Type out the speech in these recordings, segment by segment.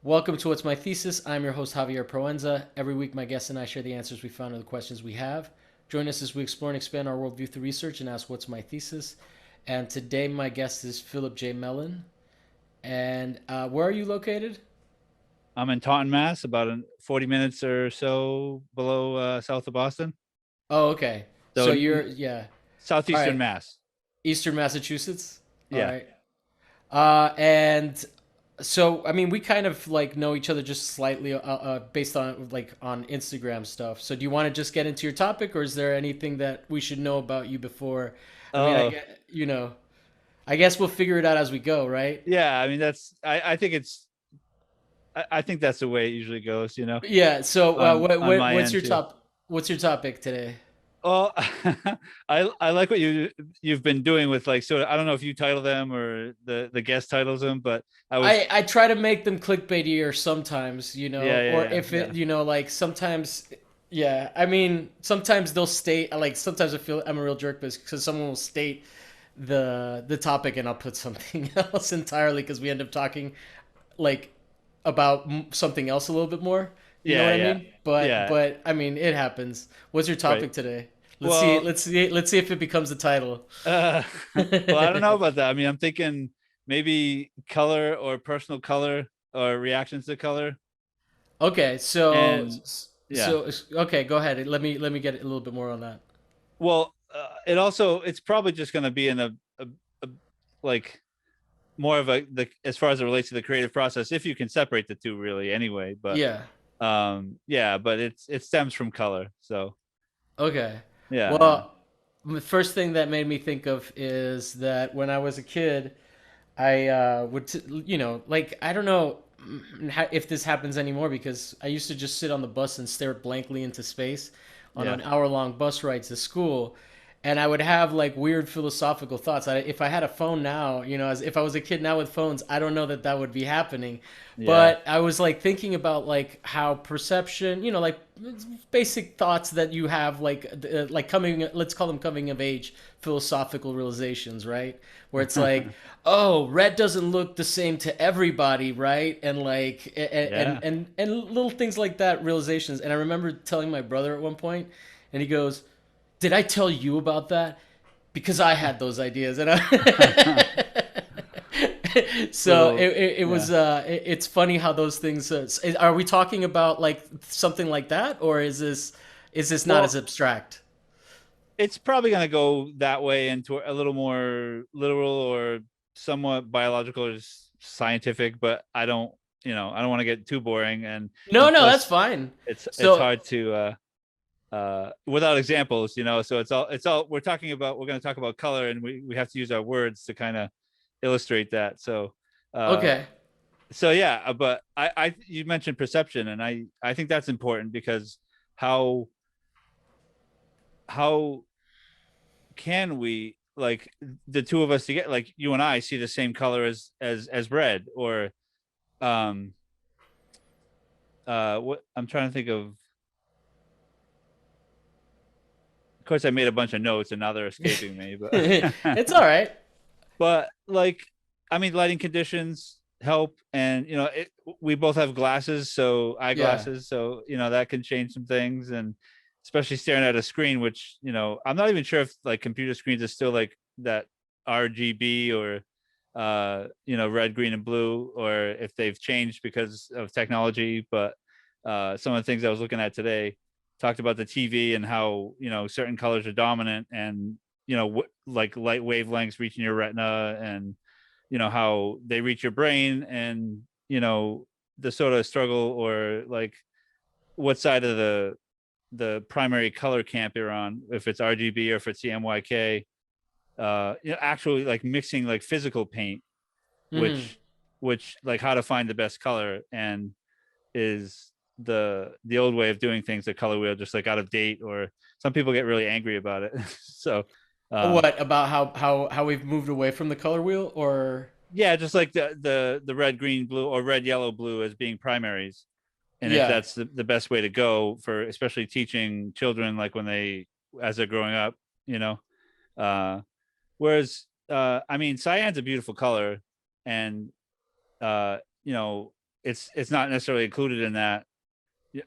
Welcome to What's My Thesis. I'm your host, Javier Proenza. Every week, my guests and I share the answers we found to the questions we have. Join us as we explore and expand our worldview through research and ask, What's my thesis? And today, my guest is Phillip J. Mellen. And where are you located? I'm in Taunton, Mass, about 40 minutes or so below south of Boston. Oh, okay. So So yeah. All southeastern right. Mass. Eastern Massachusetts. All Yeah. right. And so, I mean, we kind of like know each other just slightly based on like on Instagram stuff. So, do you want to just get into your topic, or is there anything that we should know about you before? I mean, Oh, I guess we'll figure it out as we go, right? yeah. I mean, I think I think that's the way it usually goes, Yeah. So, on my what's end your too. what's your topic today? Oh, I like what you've been doing with like sort of, I don't know if you title them or the guest titles them, but I was I try to make them clickbaitier sometimes, yeah, yeah, or yeah, if yeah. it, like sometimes, yeah. I mean, sometimes they'll state like sometimes I feel I'm a real jerk because someone will state the topic and I'll put something else entirely because we end up talking like about something else a little bit more. You know Yeah, what I yeah. mean? But Yeah, but I mean, it happens. What's your right. topic today? Let's see. Well, Let's see if it becomes the title. Uh, well, I don't know about that. I mean, I'm thinking maybe color or personal color or reactions to color. Okay, so And yeah, so okay, go ahead. Let me get a little bit more on that. well, it's probably just going to be in a like more of as far as it relates to the creative process, if you can separate the two really anyway. But Yeah. yeah, but it stems from color. So Okay. yeah, yeah, Well, the first thing that made me think of is that when I was a kid, I like I don't know if this happens anymore because I used to just sit on the bus and stare blankly into space on yeah. an hour-long bus ride to school, and I would have like weird philosophical thoughts. If I had a phone now, as if I was a kid now with phones, I don't know that that would be happening. Yeah. But I was like thinking about like how perception, like basic thoughts that you have, like coming, let's call them coming of age philosophical realizations, right? Where it's like, oh, red doesn't look the same to everybody, right? And like, Yeah. and little things like that, realizations. And I remember telling my brother at one point, and he goes, "Did I tell you about that? Because I had those ideas." And so So it yeah. was it's funny how those things are we talking about like something like that, or is this not as Well, abstract? it's probably going to go that way into a little more literal or somewhat biological or scientific, but I don't want to get too boring. No, And no, that's plus fine. it's So hard to without examples, so it's all we're going to talk about color, and we have to use our words to kind of illustrate that. Uh okay. so yeah, but I you mentioned perception, and I think that's important because how how can we, like, the two of us to get, like, you and I see the same color as red, or um what I'm trying to think of course I made a bunch of notes and now they're escaping me, but It's all right. but like, I mean, lighting conditions help, and we both have glasses, so Yeah. eyeglasses, so that can change some things. And especially staring at a screen, which I'm not even sure if like computer screens are still like that RGB, or red, green, and blue, or if they've changed because of technology. But some of the things I was looking at today talked about the TV and how certain colors are dominant, and like light wavelengths reaching your retina, and how they reach your brain, and the sort of struggle, or like what side of the primary color camp you're on, if it's RGB or if it's CMYK. Actually, like mixing like physical paint, Mm-hmm. which like how to find the best color, and is the old way of doing things, the color wheel, just like out of date, or some people get really angry about it. So um What about how we've moved away from the color wheel, or yeah, just like the red, green, blue, or red, yellow, blue as being primaries, and if yeah. that's the best way to go for especially teaching children, like when they as they're growing up, you know uh whereas I mean, cyan's a beautiful color, and uh you know it's not necessarily included in that,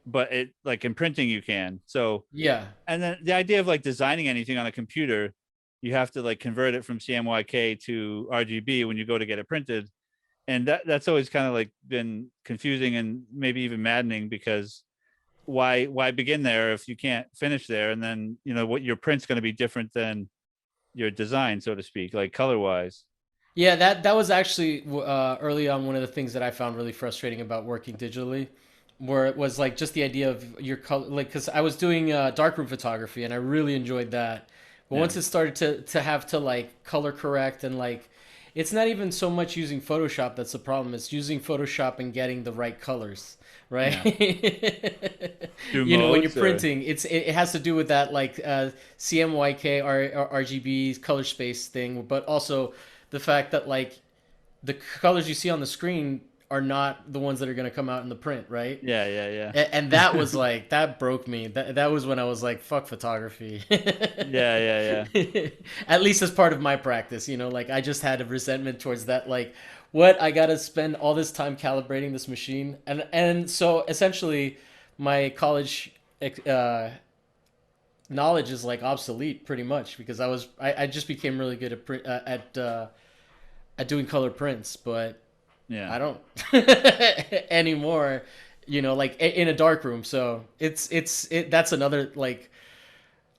but it like in printing you can. So Yeah. and then the idea of like designing anything on a computer, you have to like convert it from CMYK to RGB when you go to get it printed. And that's always kind of like been confusing and maybe even maddening, because why begin there if you can't finish there? And then, what your print's going to be different than your design, so to speak, like color wise. Yeah, that was actually early on one of the things that I found really frustrating about working digitally, where it was like just the idea of your color, like because I was doing darkroom photography and I really enjoyed that, but Yeah. once it started to have to like color correct and like, it's not even so much using Photoshop that's the problem. It's using Photoshop and getting the right colors, right? Yeah. Through When you're modes or printing, it has to do with that like CMYK or RGB color space thing, but also the fact that like the colors you see on the screen are not the ones that are going to come out in the print, right? yeah, yeah, And that was like that broke me. That was when I was like, fuck photography. yeah, yeah, yeah, At least as part of my practice, like I just had a resentment towards that. Like, what, I gotta spend all this time calibrating this machine, and so essentially, my college uh, knowledge is like obsolete pretty much because I just became really good at doing color prints, but yeah. I don't anymore. Like in a dark room. So that's another like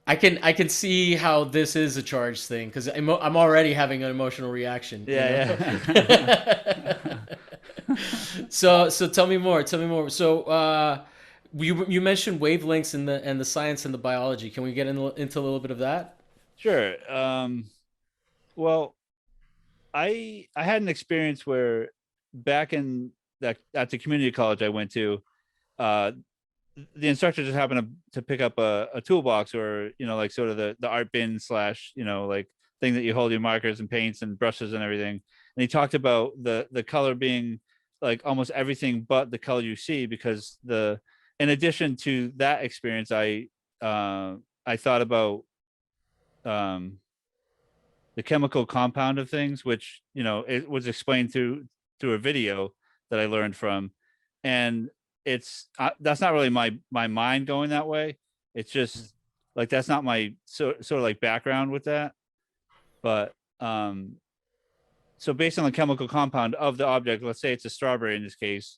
I can see how this is a charged thing because I'm already having an emotional reaction. Yeah, So tell me more. Tell me more. So you mentioned wavelengths and the science and the biology. Can we get into a little bit of that? Sure. Well, I had an experience where back in that at the community college I went to, uh, the instructor just happened to pick up a toolbox, or like sort of the art bin slash like thing that you hold your markers and paints and brushes and everything. And he talked about the color being like almost everything but the color you see, because the in addition to that experience, I thought about um the chemical compound of things, which it was explained through a video that I learned from. And it's that's not really my mind going that way. It's just like that's not my sort of like background with that. But so based on the chemical compound of the object, let's say it's a strawberry in this case,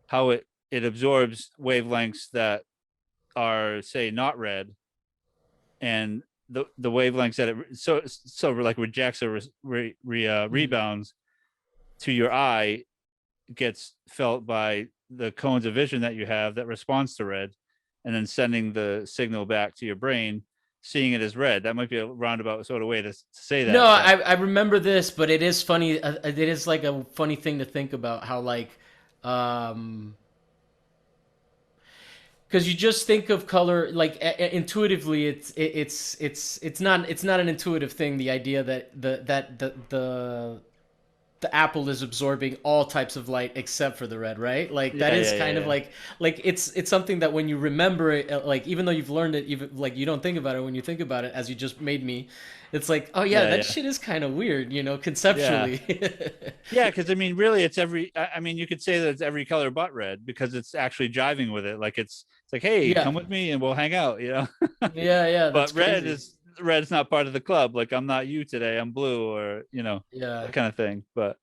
how it absorbs wavelengths that are, say, not red, and the wavelengths that it like rejects or Mhm. rebounds to your eye gets felt by the cones of vision that you have that responds to red, and then sending the signal back to your brain, seeing it as red. That might be a roundabout sort of way to say No, that, but I remember this, but it is funny. It is like a funny thing to think about how like, um, because you just think of color like intuitively. It's not an intuitive thing. The idea that the apple is absorbing all types of light except for the red, right? Like yeah, that is yeah, yeah, kind of yeah, like it's something that when you remember it, like even though you've learned it, even like you don't think about it when you think about it, as you just made me. It's like, oh yeah, yeah, that yeah, shit is kind of weird, yeah. conceptually. Yeah, because I mean, really, it's every. I mean, you could say that it's every color but red, because it's actually jiving with it. Like it's like, hey, Yeah, come with me and we'll hang out. yeah, that's But crazy. red's not part of the club. Like, I'm not you today. I'm blue, or Yeah. that kind of thing. But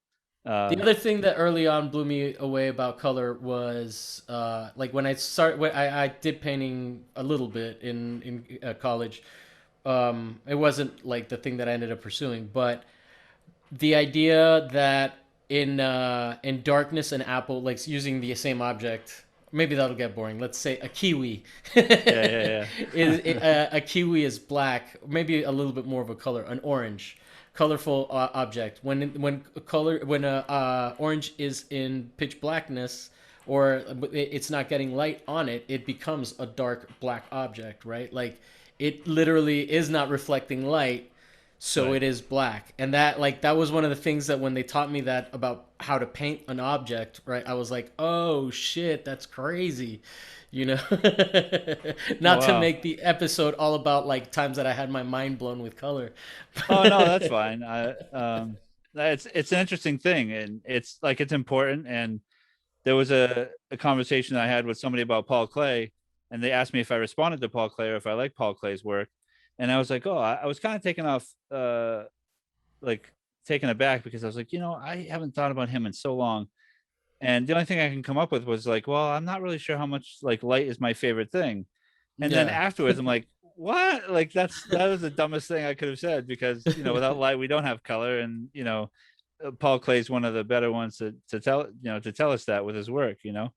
The other thing that early on blew me away about color was like when I did painting a little bit in college. It wasn't like the thing that I ended up pursuing, but the idea that in darkness and apple, like using the same object, maybe that'll get boring. Let's say a kiwi yeah, yeah, a kiwi is black, maybe a little bit more of a color, an orange, colorful object. When orange is in pitch blackness, or it's not getting light on it, it becomes a dark black object, right? Like it literally is not reflecting light, so right. it is black. And that was one of the things that when they taught me that about how to paint an object, right, I was like, oh shit, that's crazy, you know. Oh Not to wow. make the episode all about like times that I had my mind blown with color. Oh no, that's fine. It's an interesting thing, and it's like it's important, and there was a conversation I had with somebody about Paul Klee, and they asked me if I responded to Paul Klee or if I like Paul Klee's work. And I was like, oh, I was kind of taken off, like taken aback, because I was like, I haven't thought about him in so long. And the only thing I can come up with was like, well, I'm not really sure how much like light is my favorite thing. And then Yeah. afterwards, I'm like, what? Like that was the dumbest thing I could have said, because without light, we don't have color. And Paul Klee's one of the better ones to tell to tell us that with his work. Yeah.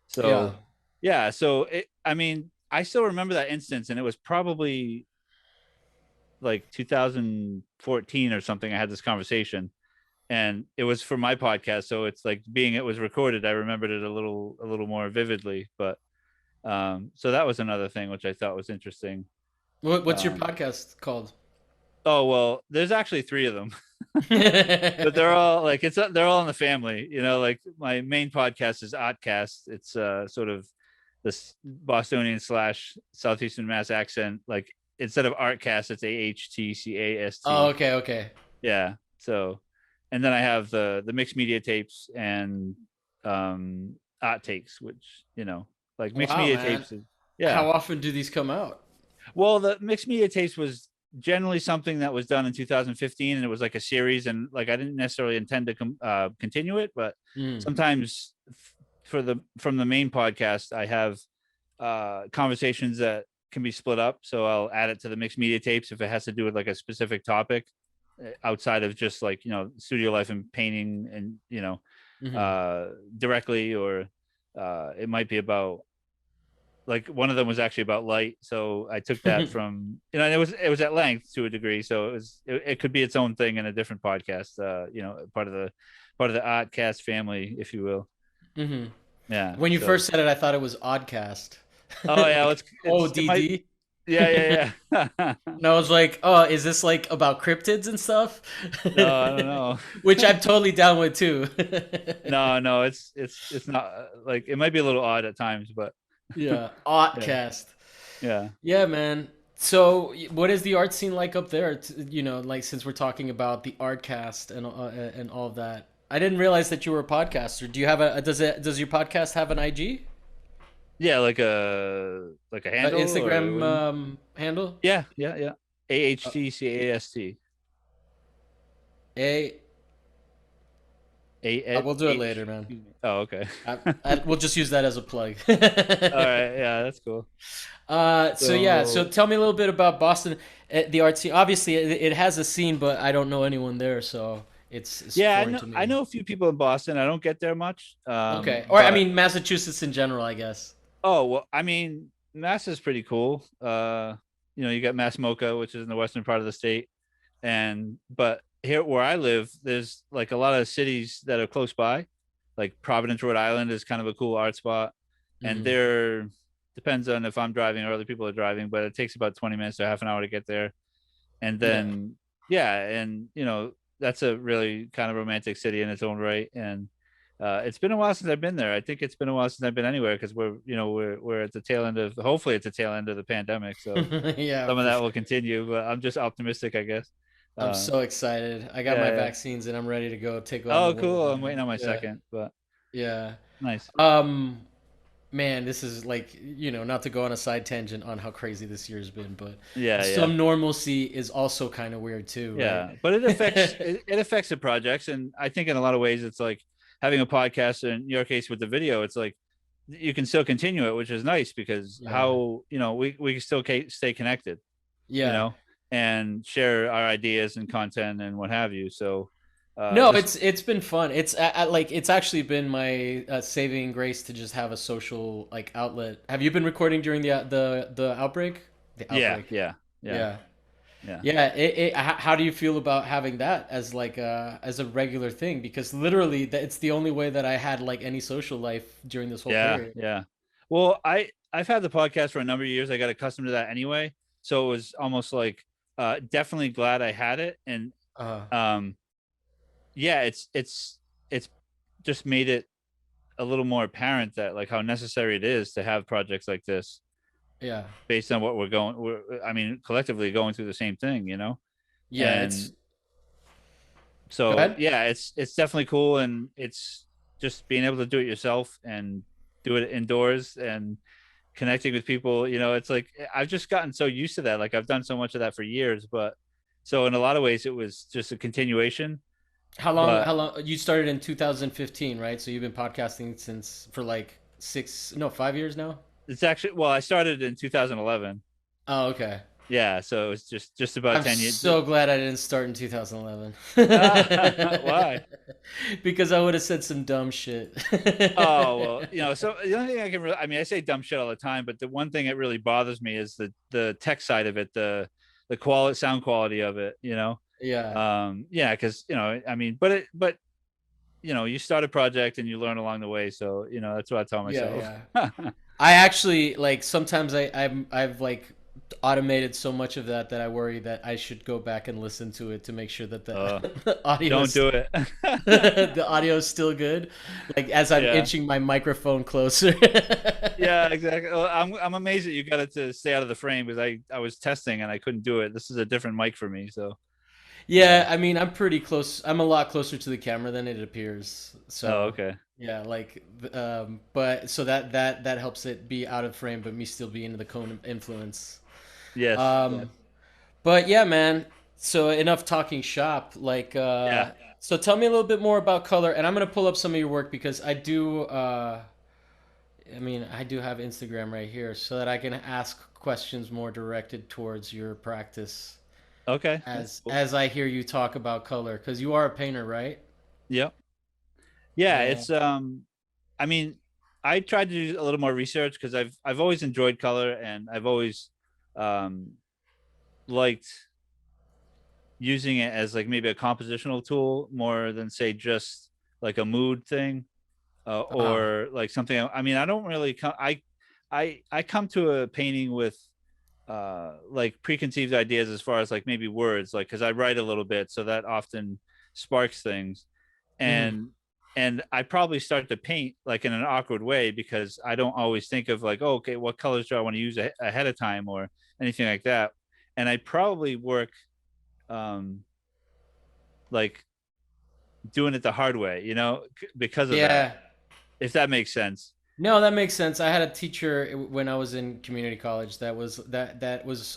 So yeah, so I mean, I still remember that instance, and it was probably like 2014 or something. I had this conversation, and it was for my podcast, so it's like being it was recorded, I remembered it a little more vividly. But so that was another thing which I thought was interesting. What's your um podcast called? oh, well, there's actually three of them. But they're all like they're all in the family. Like my main podcast is Oddcast. It's sort of this Bostonian slash Southeastern Mass accent. Like instead of Artcast, it's Oh, AHTCAST. okay, okay. Yeah. So, and then I have the mixed media tapes and art takes, which like mixed Wow, media man. tapes is, How yeah. often do these come out? Well, the mixed media tapes was generally something that was done in 2015, and it was like a series, and like I didn't necessarily intend to continue it, but Mm. sometimes from the main podcast, I have conversations that can be split up, so I'll add it to the mixed media tapes if it has to do with like a specific topic, outside of just like studio life and painting, and Hmm. directly, or it might be about, like, one of them was actually about light, so I took that from, and it was at length to a degree, so it could be its own thing in a different podcast, part of the Oddcast family, if you will. Hmm. Yeah, When you so, first said it, I thought it was Oddcast. oh yeah, Like it might, ODD. yeah, yeah, yeah. And I was like, oh, is this like about cryptids and stuff? No, I don't know. Which I'm totally down with too. No, no, it's not, like, it might be a little odd at times, but Yeah, yeah, Oddcast. yeah. Yeah, man. So, what is the art scene like up there? Like since we're talking about the Artcast and all of that. I didn't realize that you were a podcaster. Do you have does your podcast have an IG? Yeah, like a An handle, or Instagram what do you mean? handle? Yeah, yeah, yeah. Uh, AHTCAST. A A we'll do it H. later, man. Oh, okay. We'll just use that as a plug. All right. Yeah, that's cool. So yeah, so So tell me a little bit about Boston, the art scene. Obviously, it has a scene, but I don't know anyone there, so it's yeah, foreign to I me. know a few people in Boston. I don't get there much. Okay, or I But mean Massachusetts in general, I guess. oh, well, I mean, Mass is pretty cool. You got Mass Mocha, which is in the western part of the state, and but here where I live, there's like a lot of cities that are close by. Like Providence, Rhode Island is kind of a cool art spot, and Hmm. there depends on if I'm driving or other people are driving, but it takes about 20 minutes to half an hour to get there. And Yeah. then yeah, and that's a really kind of romantic city in its own right. And it's been a while since I've been there. I think it's been a while since I've been anywhere, because we're at the tail end of, hopefully it's the tail end of the pandemic, so Yeah, some of for that sure. will continue. But I'm just optimistic, I guess. I'm uh so excited. I got my yeah, yeah. vaccines and I'm ready to go take on the Oh, world, cool. I'm waiting man. on my Yeah. second, but Yeah. nice. Um, Man, this is like, not to go on a side tangent on how crazy this year's been, but Yeah, yeah. some normalcy is also kind of weird too, right? Yeah, but it affects the projects, and I think in a lot of ways it's like having a podcast. In your case with the video, it's like you can still continue it, which is nice, because Yeah. how we can still stay connected, you Yeah. know, and share our ideas and content and what have you. So No, this it's been fun. Like it's actually been my saving grace to just have a social like outlet. Have you been recording during the outbreak? The yeah, outbreak. yeah, yeah, Yeah. yeah. Yeah, how do you feel about having that as like as a regular thing? Because literally, it's the only way that I had like any social life during this whole Yeah, period. yeah. Well, I've had the podcast for a number of years. I got accustomed to that anyway. So it was almost like definitely glad I had it. And Uh, um yeah, it's just made it a little more apparent that, like, how necessary it is to have projects like this, yeah, based on what I mean, collectively going through the same thing. yeah. It's And Go so ahead. yeah, it's definitely cool, and it's just being able to do it yourself and do it indoors and connecting with people, it's like I've just gotten so used to that. Like I've done so much of that for years, but so in a lot of ways it was just a continuation. How long? But How long? You started in 2015, right? So you've been podcasting since for like six, no, 5 years now. it's actually, well, I started in 2011. Oh, okay. Yeah, so it was just about I'm 10 years. so glad I didn't start in 2011. Why? Because I would have said some dumb shit. Oh, well, so the only thing I can really, I mean, I say dumb shit all the time, but the one thing that really bothers me is the tech side of it, the quality, sound quality of it. Yeah. Yeah, because I mean, but you start a project and you learn along the way. So that's what I tell Yeah, myself. yeah. I actually like sometimes I've like automated so much of that that I worry that I should go back and listen to it to make sure that the, uh, the audio don't is do it. the audio is still good. Like as I'm Yeah. inching my microphone closer. Yeah, exactly. I'm amazed that you got it to stay out of the frame because I was testing and I couldn't do it. This is a different mic for me, so Yeah, I mean, I'm pretty close. I'm a lot closer to the camera than it appears. oh, So, okay. yeah, like, but so that helps it be out of frame, but me still be into the cone of influence. Yes. Um, but yeah, man. So enough talking shop. Like, Yeah. so tell me a little bit more about color, and I'm gonna pull up some of your work because I do. I mean, I do have Instagram right here, so that I can ask questions more directed towards your practice Okay. That's as cool. as I hear you talk about color, because you are a painter, right? Yep. Yeah, Yeah. it's I mean, I tried to do a little more research because I've always enjoyed color and I've always um liked using it as like maybe a compositional tool more than say just like a mood thing, Uh-huh. or like something. I mean, I don't really come. I come to a painting with like preconceived ideas as far as like maybe words, like because I write a little bit, so that often sparks things. Hmm. And I probably start to paint like in an awkward way because I don't always think of like, oh, okay, what colors do I want to use ahead of time or anything like that. And I probably work um like doing it the hard way, because of that, Yeah. if that makes sense. No, that makes sense. I had a teacher when I was in community college that was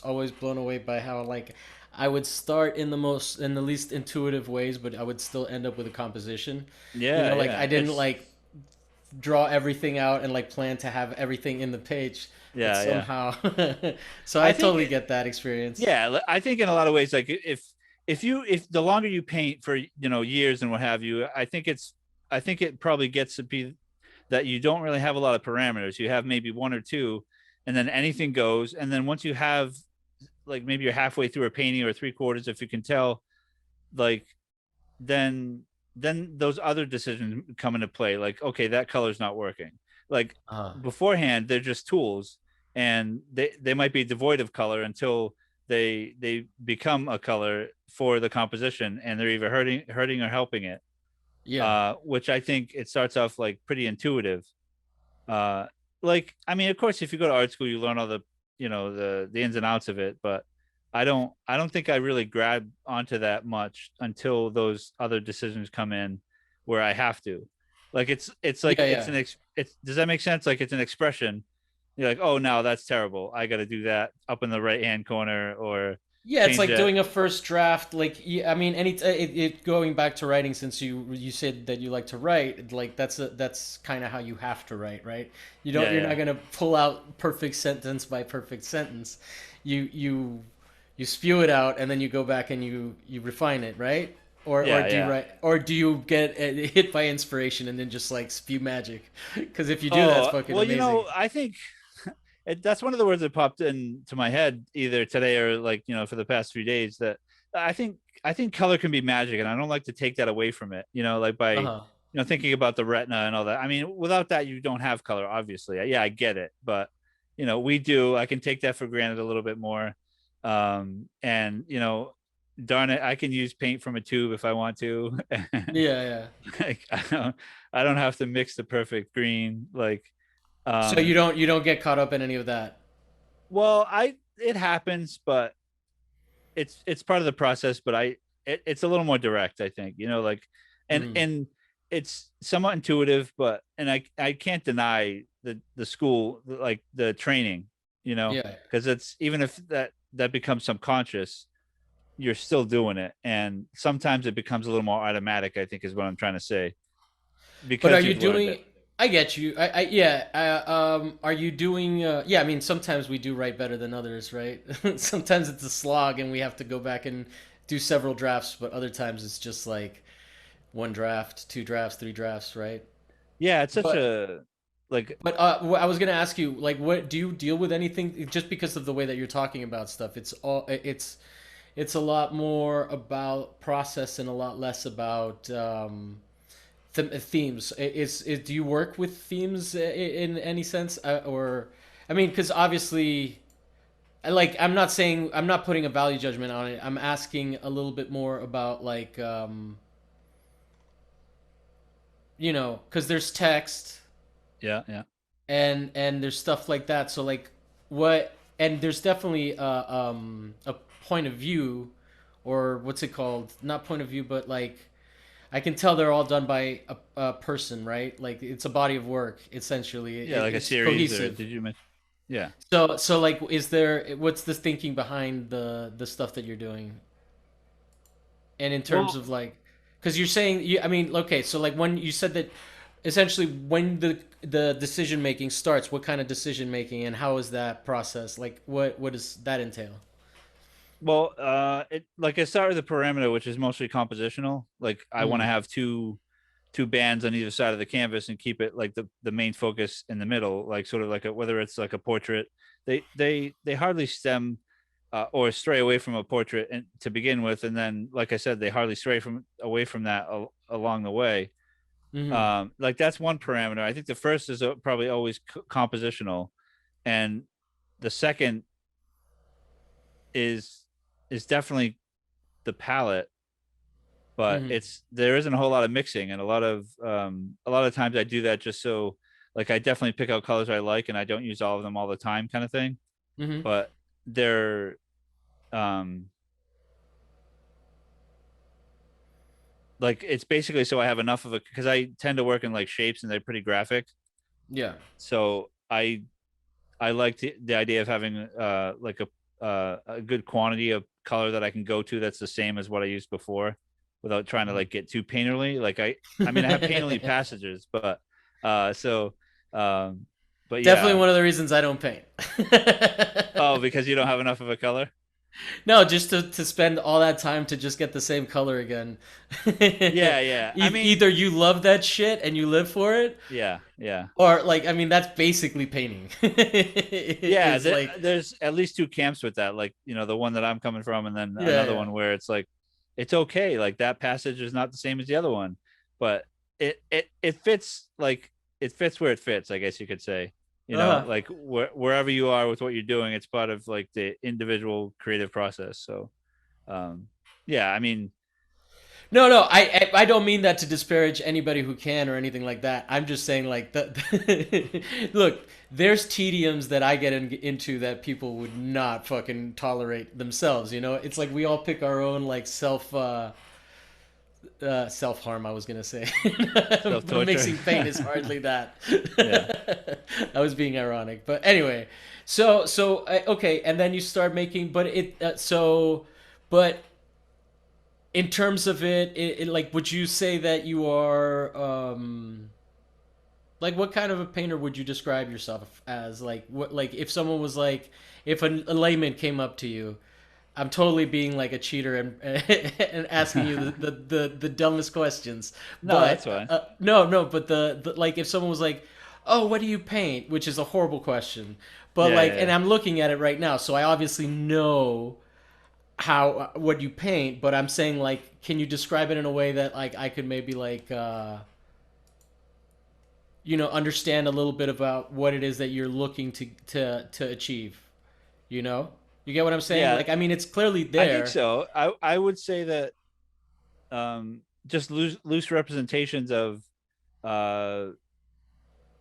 always blown away by how like I would start in the least intuitive ways, but I would still end up with a composition. You Yeah, know, like yeah. I didn't It's like draw everything out and like plan to have everything in the page, but yeah, yeah. somehow so I I think totally get that experience. yeah, I think in a lot of ways, like if the longer you paint for years and what have you, I think it probably gets to be that you don't really have a lot of parameters. You have maybe one or two, and then anything goes. And then once you have like maybe you're halfway through a painting or three quarters, if you can tell, like then those other decisions come into play. Like, okay, that color's not working. Like Uh, beforehand, they're just tools, and they might be devoid of color until they become a color for the composition, and they're either hurting or helping it. yeah. Which I think it starts off like pretty intuitive. uh like, I mean, of course, if you go to art school you learn all the the ins and outs of it, but I don't think I really grab onto that much until those other decisions come in where I have to. Like it's like Yeah, it's yeah. an it's does that make sense? Like it's an expression. You're like, oh, now that's terrible, I got to do that up in the right hand corner or Yeah, it's change like that. doing a first draft. Like, I mean, going back to writing, since you said that you like to write, like that's kind of how you have to write, right? Yeah, You're not yeah, gonna pull out perfect sentence by perfect sentence. You spew it out, and then you go back and you refine it, right? Or yeah, do you yeah. write, or do you get hit by inspiration and then just like spew magic? Because if you do, that's Oh, fucking well, amazing. I think that's one of the words that popped into my head either today or like, for the past few days, that I think color can be magic, and I don't like to take that away from it, like by, Uh huh. thinking about the retina and all that. I mean, without that, you don't have color, obviously. Yeah, I get it. But, we do. I can take that for granted a little bit more. And, darn it, I can use paint from a tube if I want to. Yeah, yeah. Like, I don't have to mix the perfect green. Like, So um, you don't get caught up in any of that. well, it happens, but it's part of the process. But it's a little more direct, I think. Like, and Hmm. and it's somewhat intuitive, but and I can't deny the school, like the training, Yeah. because it's, even if that becomes subconscious, you're still doing it, and sometimes it becomes a little more automatic, I think is what I'm trying to say, But are because you you've learned it. doing? I get you. Yeah. Are you doing? Yeah. I mean, sometimes we do write better than others, right? Sometimes it's a slog, and we have to go back and do several drafts. But other times it's just like one draft, two drafts, three drafts, right? Yeah, it's such But a, like, I was gonna ask you, like, what do you deal with anything? Just because of the way that you're talking about stuff, it's a lot more about process and a lot less about themes. Do you work with themes in any sense, or I mean, because obviously, like, I'm not putting a value judgment on it. I'm asking a little bit more about like because there's text yeah, yeah. and there's stuff like that. So like what and there's definitely a point of view or what's it called? Not point of view, but like I can tell they're all done by a person, right? Like it's a body of work essentially. Yeah, like a It's series, or cohesive. did you mention? Yeah. So like is there what's the thinking behind the stuff that you're doing? And in terms Well, of like because you're saying I mean okay, so like when you said that essentially when the decision making starts, what kind of decision making and how is that process? Like what does that entail? it, like, I start with the parameter, which is mostly compositional. Like, I want to Mm, have two bands on either side of the canvas and keep it like the main focus in the middle, like sort of like a, whether it's like a portrait, they hardly stem, or stray away from a portrait and to begin with, and then, like I said, they hardly stray from away from that along the way. mm-hmm, Like, that's one parameter. I think the first is probably always compositional, and the second is is definitely the palette, but mm-hmm, it's, there isn't a whole lot of mixing, and a lot of times I do that just so, like, I definitely pick out colors I like, and I don't use all of them all the time, kind of thing. mm-hmm, But they're, um like, it's basically so I have enough of a, because I tend to work in like shapes and they're pretty graphic, yeah, so I like the idea of having like a good quantity of color that I can go to that's the same as what I used before, without trying to like get too painterly. Like, I mean, I have painterly passages, but so but definitely yeah. one of the reasons I don't paint. Oh, because you don't have enough of a color? No, just to spend all that time to just get the same color again. Yeah, yeah. I mean, Either you love that shit and you live for it, yeah, yeah. or like I mean that's basically painting. Yeah, Is like there's at least two camps with that. Like, the one that I'm coming from, and then yeah, another yeah. one where it's like, it's okay. Like, that passage is not the same as the other one, but it fits, like, it fits where it fits, I guess you could say. Uh-huh. Like, wherever you are with what you're doing, it's part of like the individual creative process. So, um, yeah, I mean, No, no, I don't mean that to disparage anybody who can or anything like that. I'm just saying like look, there's tediums that I get into that people would not fucking tolerate themselves. You know, it's like we all pick our own like self harm. I was gonna say, self but torture. mixing paint is hardly that. Yeah. I was being ironic, but anyway. Okay, and then you start making, but but in terms of like, would you say that you are like what kind of a painter would you describe yourself as? Like what, like if someone was like, if a layman came up to you, I'm totally being like a cheater and and asking you the dumbest questions. No, that's But fine. no, but the like if someone was like, "Oh, what do you paint?" which is a horrible question. But Yeah, like yeah, and yeah. I'm looking at it right now, so I obviously know how what you paint, but I'm saying like can you describe it in a way that like I could maybe like understand a little bit about what it is that you're looking to achieve, you know? You get what I'm saying? Yeah, Like I mean it's clearly I think there. so. I would say that, just loose representations of, uh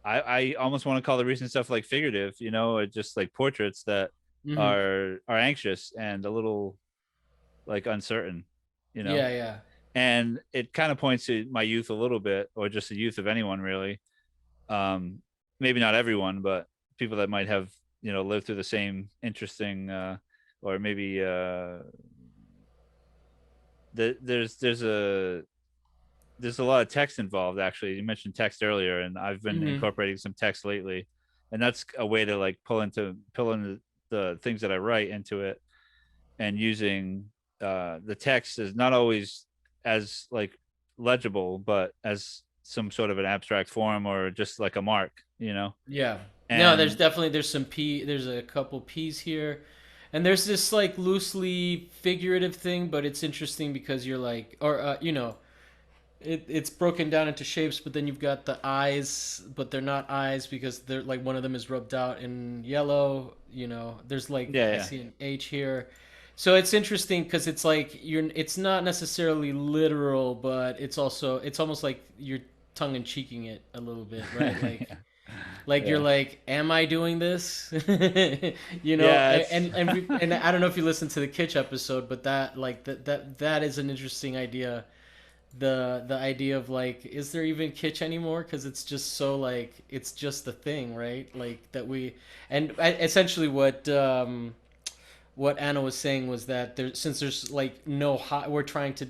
I almost want to call the recent stuff like figurative, or just like portraits that Mhm. are anxious and a little like uncertain, you know. Yeah, yeah. and it kind of points to my youth a little bit, or just the youth of anyone really. Maybe not everyone, but people that might have lived through the same interesting, or maybe there's a lot of text involved. Actually, you mentioned text earlier, and I've been Hmm. incorporating some text lately, and that's a way to like pull in the things that I write into it, and using the text is not always as like legible, but as some sort of an abstract form, or just like a mark. Yeah. No, there's And definitely there's some P. There's a couple P's here, and there's this like loosely figurative thing, but it's interesting because you're like, or it's broken down into shapes, but then you've got the eyes, but they're not eyes because they're like one of them is rubbed out in yellow. There's like yeah, I yeah, see an H here, so it's interesting because it's like you're. It's not necessarily literal, but it's almost like you're tongue in cheeking it a little bit, right? Like you're yeah, like, am I doing this? yeah. It's And I don't know if you listened to the Kitsch episode, but that is an interesting idea. The idea of like, is there even kitsch anymore? Because it's just so like it's just the thing, right? Like that we and essentially what Anna was saying was that since there's like no high, we're trying to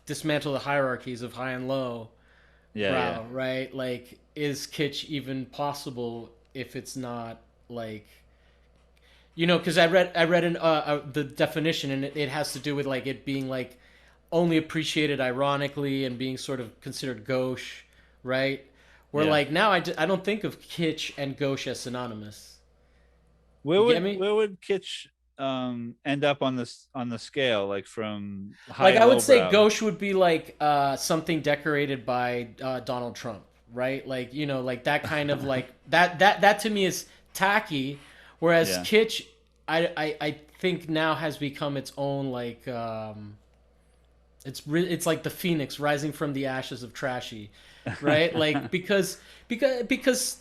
dismantle the hierarchies of high and low yeah, yeah, brow, right? Like, is kitsch even possible if it's not like because I read the definition, and it has to do with like it being like only appreciated ironically and being sort of considered gauche, right? Where yeah. like now I don't think of kitsch and gauche as synonymous. Where You get would me? where would kitsch end up on the scale, like from high Like and I would low say brow? gauche would be like something decorated by Donald Trump, right? Like like that kind of like that to me is tacky, whereas Yeah. kitsch, I think now has become its own like it's like the phoenix rising from the ashes of trashy, right? Like because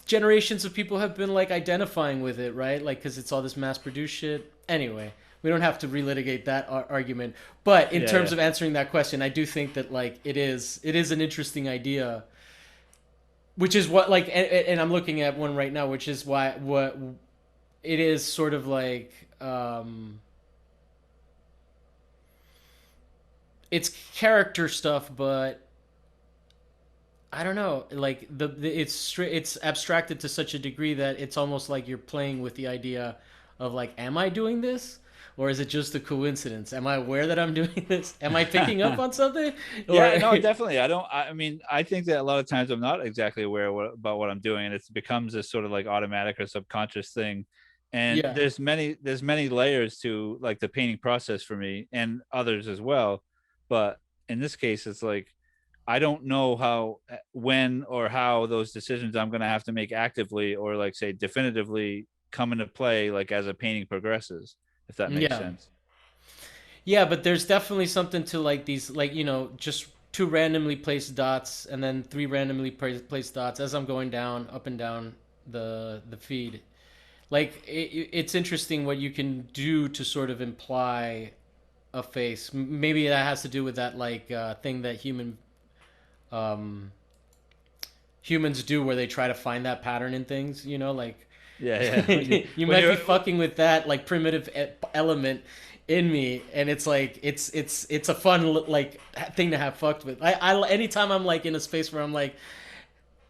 generations of people have been like identifying with it, right? Like because it's all this mass produced shit. Anyway, we don't have to relitigate that argument. But in Yeah, terms yeah. of answering that question, I do think that like it is an interesting idea, which is what like and I'm looking at one right now, which is why what it is sort of like it's character stuff, but I don't know. Like it's abstracted to such a degree that it's almost like you're playing with the idea of like, am I doing this, or is it just a coincidence? Am I aware that I'm doing this? Am I picking up on something? Yeah, Or no, definitely. I don't. I mean, I think that a lot of times I'm not exactly aware about what I'm doing, and it becomes this sort of like automatic or subconscious thing. And yeah, there's many layers to like the painting process for me, and others as well. But in this case, it's like I don't know how, when, or how those decisions I'm going to have to make actively, or like say definitively, come into play like as a painting progresses, if that makes yeah, sense. yeah. But there's definitely something to like these, like just two randomly placed dots and then three randomly placed dots as I'm going down, up and down the feed. Like it's interesting what you can do to sort of imply a face. Maybe that has to do with that like thing that um, humans do where they try to find that pattern in things. Like Yeah, yeah. When you you when might be you're fucking with that like primitive element in me, and it's like it's a fun like thing to have fucked with. I anytime I'm like in a space where I'm like,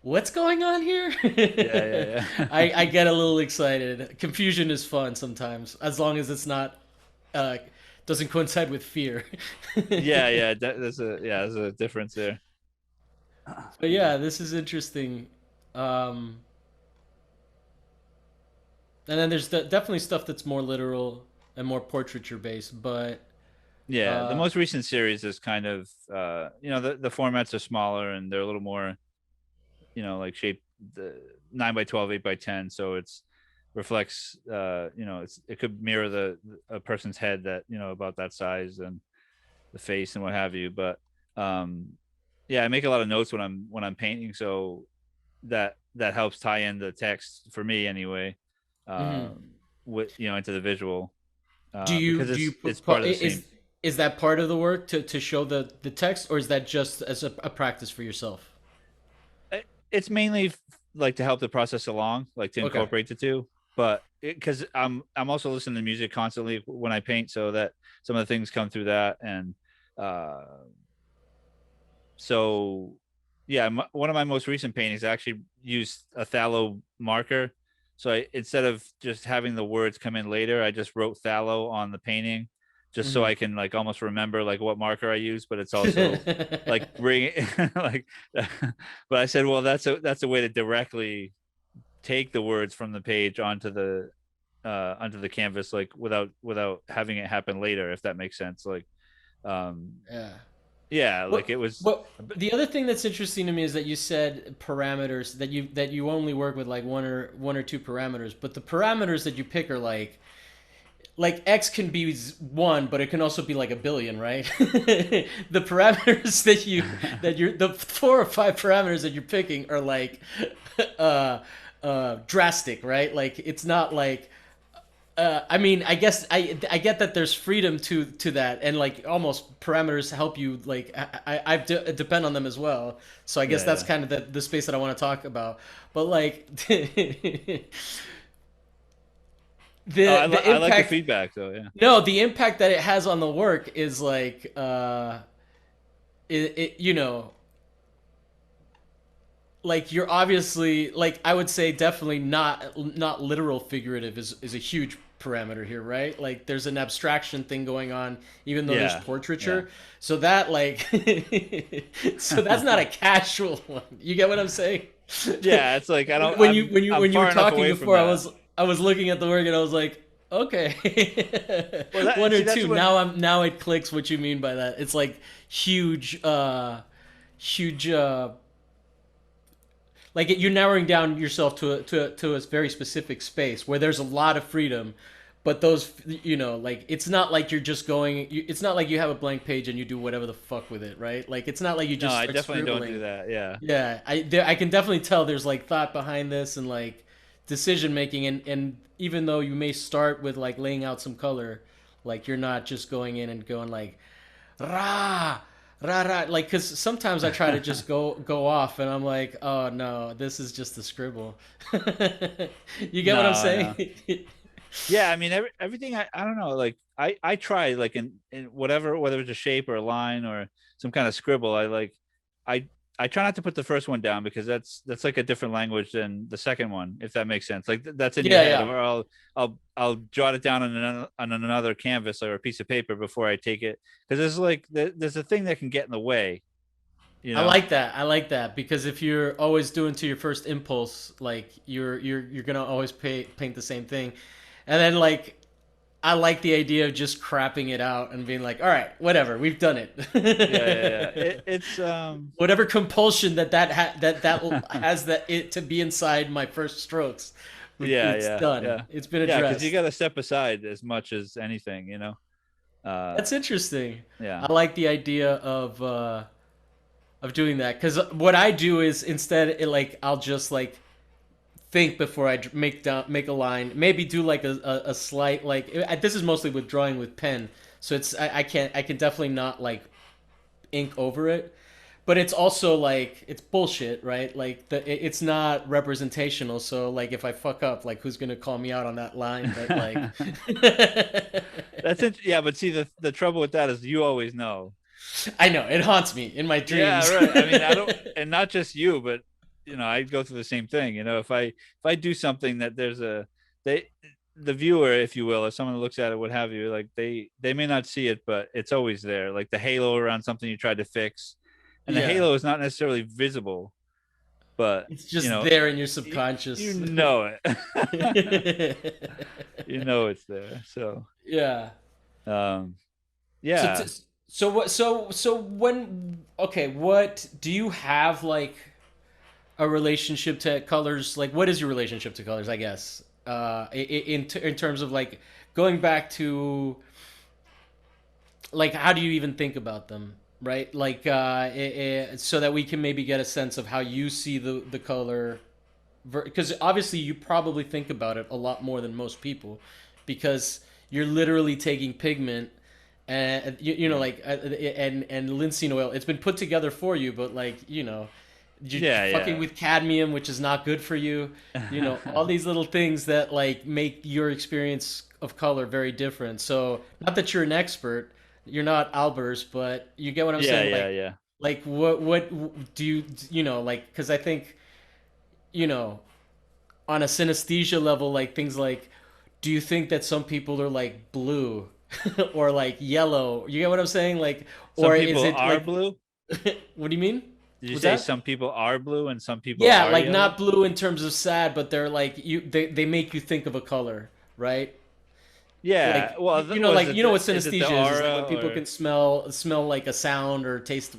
what's going on here? yeah, yeah, yeah. I get a little excited. Confusion is fun sometimes, as long as it's not uh, doesn't coincide with fear. Yeah, yeah. There's a difference there. But yeah, this is interesting. Um, and then there's definitely stuff that's more literal and more portraiture based, but Yeah, the uh, most recent series is kind of the formats are smaller, and they're a little more like shape, the 9 by 12, 8 by 10, so it's reflects it could mirror the a person's head, that about that size, and the face and what have you. But um yeah, I make a lot of notes when I'm painting, so that helps tie in the text for me anyway, mhm. with into the visual, do you because do you it's part of the is same. Is that part of the work to show the text, or is that just as a practice for yourself? It's mainly like to help the process along, like to Okay. incorporate the two. But because I'm also listening to music constantly when I paint, so that some of the things come through that, and uh, so yeah, one of my most recent paintings I actually used a phthalo marker. So instead of just having the words come in later, I just wrote phthalo on the painting, just so Hmm. I can like almost remember like what marker I use. But it's also like bring it like, but I said, well, that's a way to directly take the words from the page onto the canvas, like without having it happen later, if that makes sense. Like, um, Yeah. yeah, like What it was. what the other thing that's interesting to me is that you said parameters that you only work with like one or two parameters, but the parameters that you pick are like X can be one, but it can also be like a billion, right? The parameters that you're the four or five parameters that you're picking are like uh drastic, right? Like it's not like I mean, I get that there's freedom to that, and like almost parameters help you. Like depend on them as well. So I guess Yeah, that's yeah. kind of the space that I want to talk about. But like Oh, the I like the impact, feedback though. Yeah, no, the impact that it has on the work is like it you know, like you're obviously, like I would say definitely not literal figurative is a huge parameter here, right? Like there's an abstraction thing going on even though there's yeah, yeah. portraiture. So that like so that's not a casual one. You get what I'm saying? Yeah, it's like I don't. I'm When you were far enough talking away from before, that. I was looking at the work and I was like, okay. Well, that One or see, that's two. what. Now it clicks what you mean by that. It's like huge huge like you're narrowing down yourself to a very specific space where there's a lot of freedom, but those, you know, like it's not like you're just going, it's not like you have a blank page and you do whatever the fuck with it, right? Like it's not like you No, just I start definitely don't do scribbling. that. Yeah, Yeah, I can definitely tell there's like thought behind this and like decision making, and even though you may start with like laying out some color, like you're not just going in and going like rah rah rah, like because sometimes I try to just go off and I'm like, oh no, this is just a scribble. You get what I'm no, no. saying? Yeah, I mean everything. I don't know. Like I try like in whatever, whether it's a shape or a line or some kind of scribble. I I try not to put the first one down because that's like a different language than the second one, if that makes sense. Like that's in your Yeah, head, yeah. or I'll jot it down on another canvas or a piece of paper before I take it, because there's like there's a thing that can get in the way, you I know. like that. I like that because if you're always doing to your first impulse, like you're gonna always paint the same thing, and then like I like the idea of just crapping it out and being like, all right, whatever, we've done Yeah, yeah, yeah. it. It's Whatever compulsion that has that it to be inside my first strokes, yeah, it's yeah, done. yeah, It's been yeah. Because you addressed. got to step aside as much as anything, you know. That's interesting. Yeah. I like the idea of doing that because what I do is instead like I'll just like think before I make a line. Maybe do like a slight like this is mostly with drawing with pen, so it's I can definitely not like ink over it. But it's also like it's bullshit, right? Like it's not representational. So like if I fuck up, like who's gonna call me out on that line? But like, That's it. Yeah, but see the trouble with that is you always know. I know it haunts me in my Yeah, dreams. right. I mean, I don't, and not just you, but I go through the same thing. If I do something that there's a they the viewer, if you will, or someone who looks at it, what have you, like they may not see it, but it's always there. Like the halo around something you tried to fix, and the Yeah, halo is not necessarily visible, but it's you just know, there in your you subconscious. know it. You know it's there. So, Yeah. um, So yeah. so what so when okay, what do you have like a relationship to colors? Like what is your relationship to colors, I guess? In terms of like going back to like how do you even think about them, right? Like so that we can maybe get a sense of how you see the color, because obviously you probably think about it a lot more than most people because you're literally taking pigment and you know Yeah. like and linseed oil. It's been put together for you, but like you're fucking Yeah, with cadmium, which is not good for you. All yeah. these little things that like make your experience of color very different. So not that you're an expert, you're not Albers, but you get what I'm Yeah, saying. yeah, yeah. Like what do you like? Because I think you know on a synesthesia level, like things like, do you think that some people are like blue or like yellow? You get what I'm saying? Like, Some or is people it are like, blue. what do you mean? Did you Was say that? some people are blue and some people Yeah, are like yellow? not blue in terms of sad, but they're like they make you think of a color, right? Yeah. Like Well, like what is it the synesthesia is like aura when people or can smell like a sound or taste,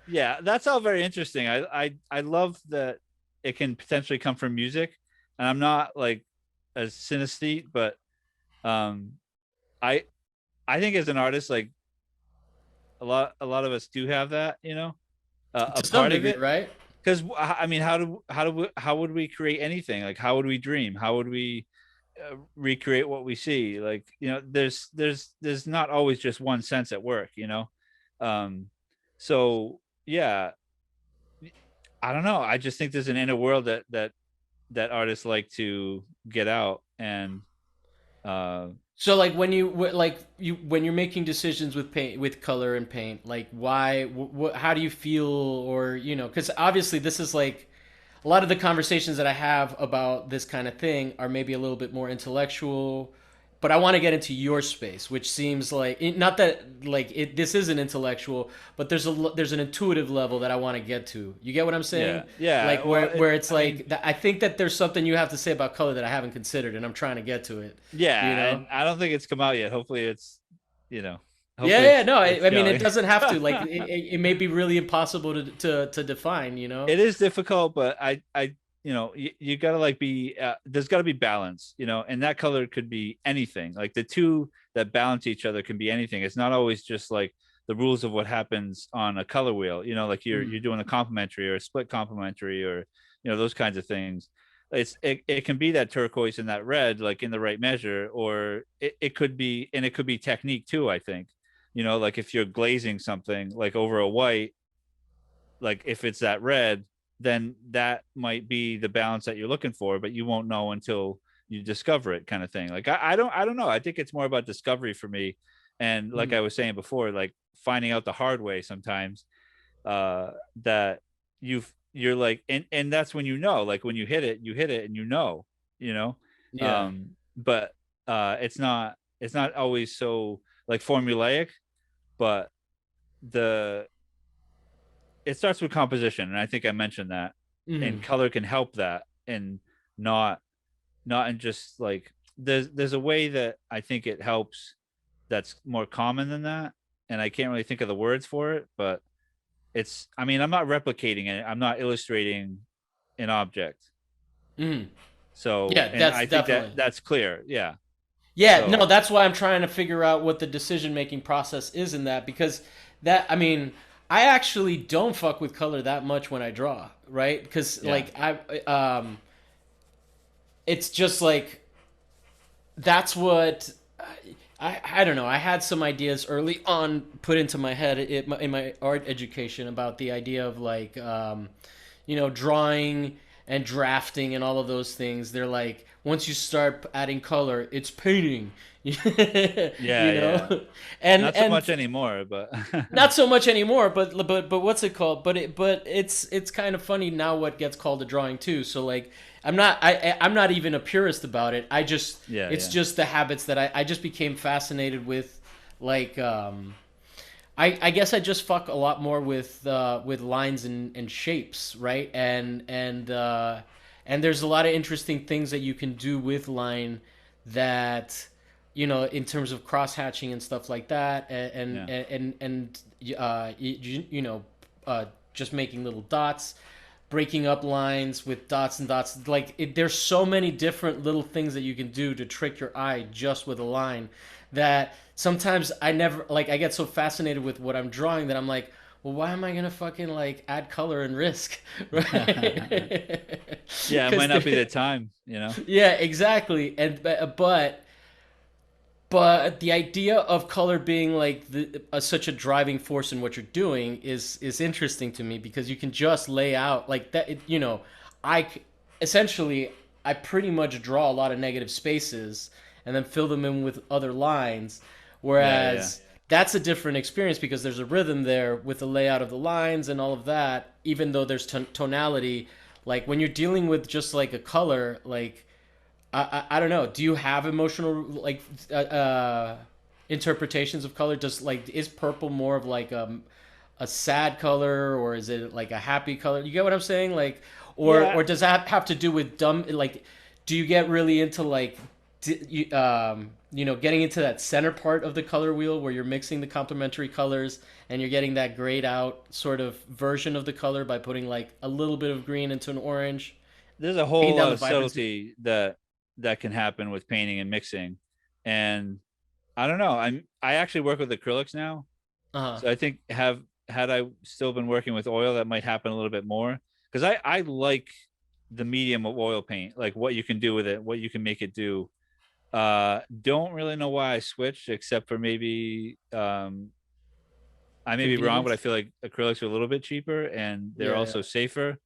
yeah, that's all very interesting. I love that it can potentially come from music, and I'm not like a synesthete, but um, I I think as an artist, like a lot of us do have that, a to some part of degree, it. right? Because I mean, how would we create anything? Like, how would we dream? How would we recreate what we see? Like, there's not always just one sense at work. Um, so yeah, I don't know. I just think there's an inner world that artists like to get out, and uh, So like when you're making decisions with paint with color and paint, like why how do you feel, or cuz obviously this is like a lot of the conversations that I have about this kind of thing are maybe a little bit more intellectual, but I want to get into your space, which seems like not that like this isn't intellectual, but there's an intuitive level that I want to get to. You get what I'm saying? yeah, yeah. Like Well, where it's I mean, like I think that there's something you have to say about color that I haven't considered, and I'm trying to get to it. You yeah, know? and I don't think it's come out yet. You know, Yeah, hopefully yeah, it's no, it's I mean, it showing. doesn't have to. Like, it may be really impossible to define, It is difficult, but you gotta like be there's gotta be balance, and that color could be anything. Like the two that balance each other can be anything. It's not always just like the rules of what happens on a color wheel, like you're Mm. doing a complementary or a split complementary, or those kinds of things. It can be that turquoise and that red like in the right measure, or it could be, and it could be technique too, I think. Like if you're glazing something like over a white, like if it's that red, then that might be the balance that you're looking for, but you won't know until you discover it, kind of thing. Like I don't know. I think it's more about discovery for me. And like I Mm. was saying before, like finding out the hard way sometimes, that you're like, and that's when like when you hit it and you know. Yeah. But it's not always so like formulaic, but the it starts with composition, and I think I mentioned that, and Mm. color can help that, and not not in just like there's a way that I think it helps that's more common than that, and I can't really think of the words for it, but I mean, I'm not replicating it, I'm not illustrating an object. Mm. So, Yeah, and that's I think that definitely. that's clear. Yeah. Yeah, no, So, that's why I'm trying to figure out what the decision making process is in that, because I mean, I actually don't fuck with color that much when I draw, right? Because yeah. like it's just like that's what I don't know. I had some ideas early on put into my head in my art education about the idea of like, drawing and drafting and all of those things. They're like, once you start adding color, it's painting, Yeah, yeah. Not so and much anymore, but not so much anymore, but what's it called? But it's kind of funny now what gets called a drawing too. So like I'm not even a purist about it. yeah, It's yeah. just the habits that I just became fascinated with, like I guess I just fuck a lot more with lines and shapes, right? And there's a lot of interesting things that you can do with line that in terms of cross hatching and stuff like that, Yeah. just making little dots, breaking up lines with dots and dots. Like there's so many different little things that you can do to trick your eye just with a line that sometimes I never like. I get so fascinated with what I'm drawing that I'm like, well, why am I gonna fucking like add color and risk, right? Yeah, it might Because not be the time. yeah, exactly. And but but the idea of color being like such a driving force in what you're doing is interesting to me because you can just lay out like that. I essentially I pretty much draw a lot of negative spaces and then fill them in with other lines, Yeah, yeah. whereas that's a different experience because there's a rhythm there with the layout of the lines and all of that. Even though there's tonality, like when you're dealing with just like a color, like I don't know. Do you have emotional like interpretations of color? Does like is purple more of like a sad color or is it like a happy color? You get what I'm saying? Like Yeah, or does that have to do with dumb like do you get really into like getting into that center part of the color wheel where you're mixing the complementary colors and you're getting that grayed out sort of version of the color by putting like a little bit of green into an orange, there's a taking whole down lot the of vibrancy. subtlety that can happen with painting and mixing. And I don't know. I actually work with acrylics now. Uh-huh. So I think have had I still been working with oil, that might happen a little bit more. Because I like the medium of oil paint, like what you can do with it, what you can make it do. Don't really know why I switched, except for maybe I may be wrong, but I Convenience. feel like acrylics are a little bit cheaper and they're Yeah, also safer.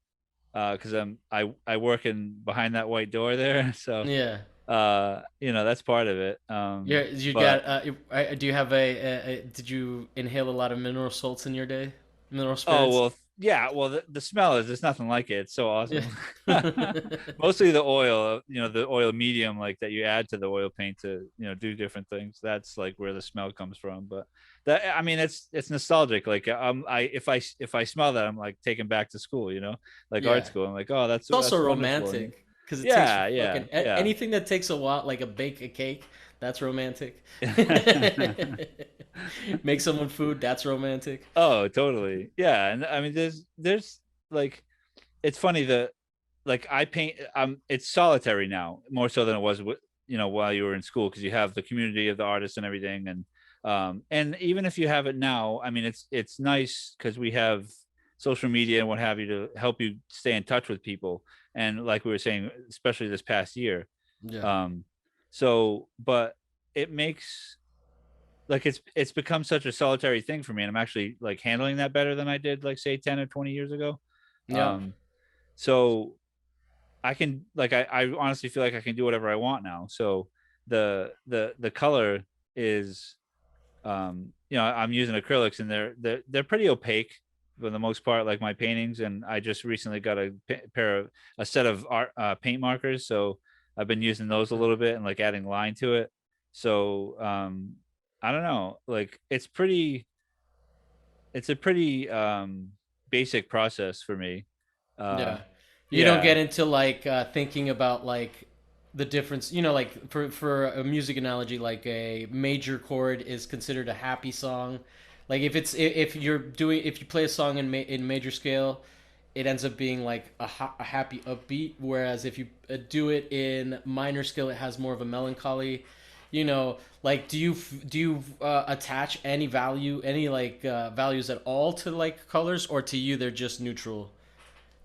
Because I work in behind that white door there, so yeah. that's part of it. Yeah, you But got. Do you have Did you inhale a lot of mineral salts in your day? Mineral oh spirits. well, yeah. Well, the smell is there's nothing like it. It's so Yeah. awesome. Mostly the oil, the oil medium like that you add to the oil paint to do different things. That's like where the smell comes from. But that I mean, it's nostalgic. Like I if I smell that, I'm like taken back to school. Like art Yeah. school. I'm like, oh, It's also that's wonderful. romantic because it takes Yeah, yeah, fucking yeah. anything that takes a while, like a cake. That's romantic. Make someone food. That's romantic. Oh, totally. Yeah, and I mean, there's like it's funny that like I paint it's solitary now more so than it was while you were in school because you have the community of the artists and everything and even if you have it now, I mean it's nice because we have social media and what have you to help you stay in touch with people, and like we were saying, especially this past year. Yeah. um so but it makes like it's become such a solitary thing for me, and I'm actually like handling that better than I did like say 10 or 20 years ago. Yep. Um so I can like I honestly feel like I can do whatever I want now. So the color is I'm using acrylics, and they're pretty opaque for the most part, like my paintings. And I just recently got a set of art paint markers, so I've been using those a little bit and like adding line to it. So I don't know, like it's a pretty basic process for me. uh Yeah. You don't yeah. get into like thinking about like the difference, like for a music analogy, like a major chord is considered a happy song. Like if you play a song in major scale, it ends up being like a happy upbeat, whereas if you do it in minor scale, it has more of a melancholy. Like do you attach any like values at all to like colors, or to you they're just neutral?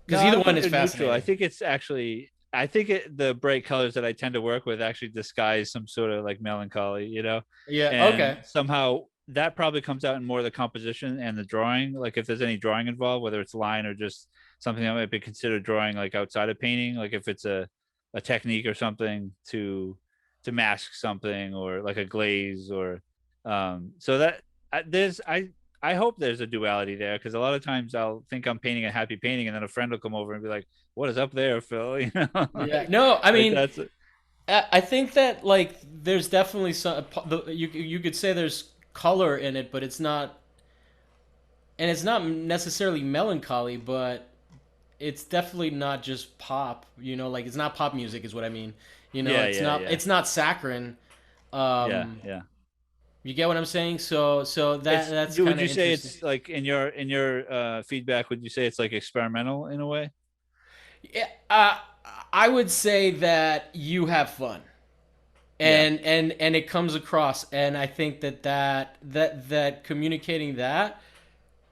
No, Because I either don't one think is they're neutral. I fascinating. think it's actually, the bright colors that I tend to work with actually disguise some sort of like melancholy. Yeah. And Okay. somehow that probably comes out in more of the composition and the drawing. Like if there's any drawing involved, whether it's line or just something that might be considered drawing, like outside of painting, like if it's a technique or something to mask something, or like a glaze, or so that I hope there's a duality there, because a lot of times I'll think I'm painting a happy painting, and then a friend will come over and be like, "What is up there, Phil?" Yeah. No, I Like mean, that's I think that like there's definitely you could say there's color in it, but it's not, and it's not necessarily melancholy, but it's definitely not just pop. Like it's not pop music, is what I mean. yeah, It's yeah, not yeah, it's not saccharine. yeah, Um, yeah. you get what I'm saying? So that's Would kind of you say interesting. it's like in your feedback? Would you say it's like experimental in a way? Yeah, I would say that you have fun. Yeah, And it comes across, and I think that communicating that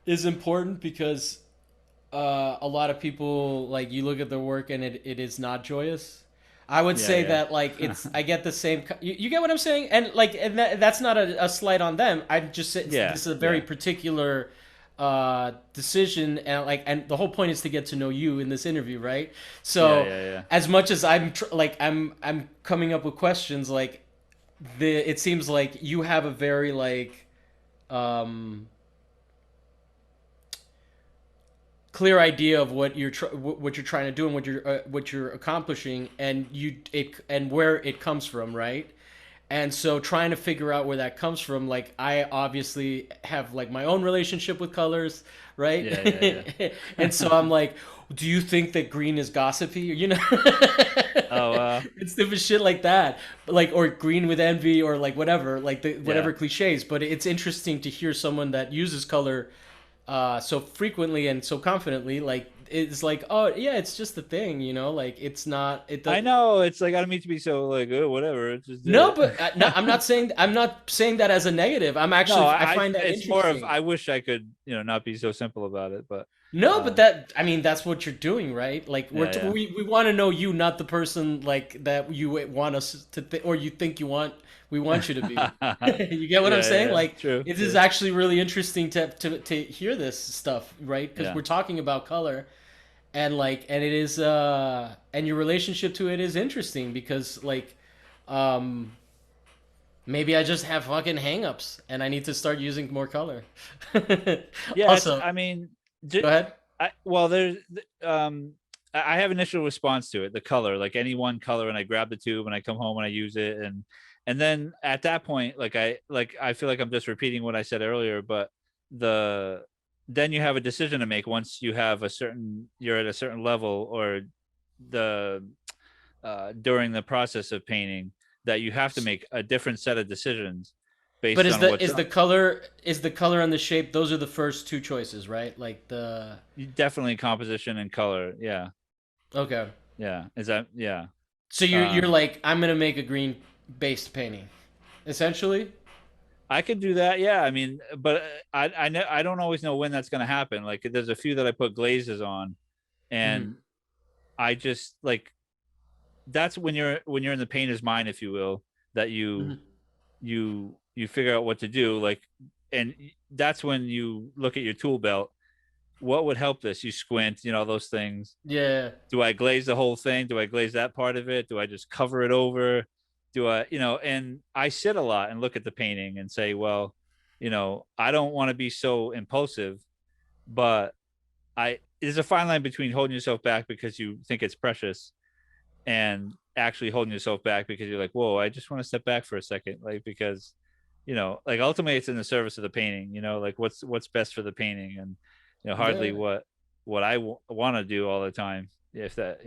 is important because a lot of people, like, you look at their work and it is not joyous. I would say Yeah, that like yeah. it's I get the same. You get what I'm saying, and like that's not a slight on them. I just say Yeah, this is a very yeah, particular decision, and like and the whole point is to get to know you in this interview, right? yeah, So yeah, yeah. as much as I'm coming up with questions, like it seems like you have a very like um clear idea of what you're trying to do and what you're accomplishing, and and where it comes from, right? And so trying to figure out where that comes from, like I obviously have like my own relationship with colors, right? Yeah, yeah, And so yeah. I'm like, do you think that green is gossipy? Oh, It's stupid shit like that, like or green with envy or like whatever, like the yeah. whatever cliches. But it's interesting to hear someone that uses color so frequently and so confidently. Like it's like, oh yeah, it's just a thing, like it's not. It I does. know it's like I don't mean to be so like, oh, whatever. It's just No, but no, I'm not saying that as a negative. no. I find that It's more of interesting. I wish I could, not be so simple about it. But No, but um, I mean that's what you're doing, right? Like yeah, yeah, we want to know you, not the person like that you want us to or you think we want you to be. yeah, You get what I'm yeah, saying? yeah. Like True, it is true. actually really interesting to hear this stuff, right? Because Yeah, we're talking about color, and like and it is and your relationship to it is interesting because like um maybe I just have fucking hangups and I need to start using more color. yeah. It's. Also, I mean, go ahead. well, there's I have initial response to it, the color, like any one color, and I grab the tube and I come home and I use it, and then at that point, I feel like I'm just repeating what I said earlier, but the then you have a decision to make once you're at a certain level, or the during the process of painting, that you have to make a different set of decisions But based on what's is the color and the shape, those are the first two choices, right? Like the definitely composition and color. Yeah, okay. yeah. Is that yeah? So you're Um, like I'm gonna make a green based painting, essentially. I could do that. Yeah, I mean, but I don't always know when that's going to happen. Like, there's a few that I put glazes on, Hmm. and I just like that's when you're in the painter's mind, if you will, that Hmm. you figure out what to do. Like, and that's when you look at your tool belt. What would help this? You squint, those things. Yeah. Do I glaze the whole thing? Do I glaze that part of it? Do I just cover it over? Do I, and I sit a lot and look at the painting and say, well, I don't want to be so impulsive, but there's a fine line between holding yourself back because you think it's precious, and actually holding yourself back because you're like, whoa, I just want to step back for a second. Like, because, like ultimately it's in the service of the painting, like what's best for the painting, and, hardly Yeah. what I want to do all the time, if that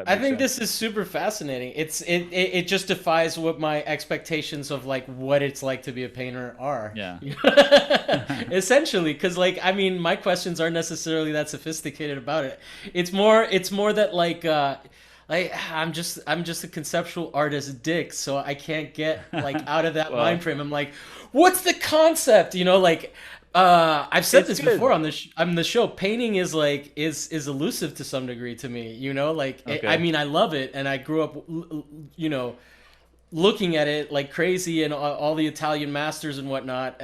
I makes think sense. this is super fascinating. It just defies what my expectations of like what it's like to be a painter are. Yeah. Essentially, because like I mean, my questions aren't necessarily that sophisticated about it. It's more that like I'm just a conceptual artist dick, so I can't get like out of that mind Well, frame. I'm like, what's the concept? Like I've said it's this before good. on the show. Painting is like is elusive to some degree to me. I Okay. mean, I love it, and I grew up, looking at it like crazy, and all the Italian masters and whatnot.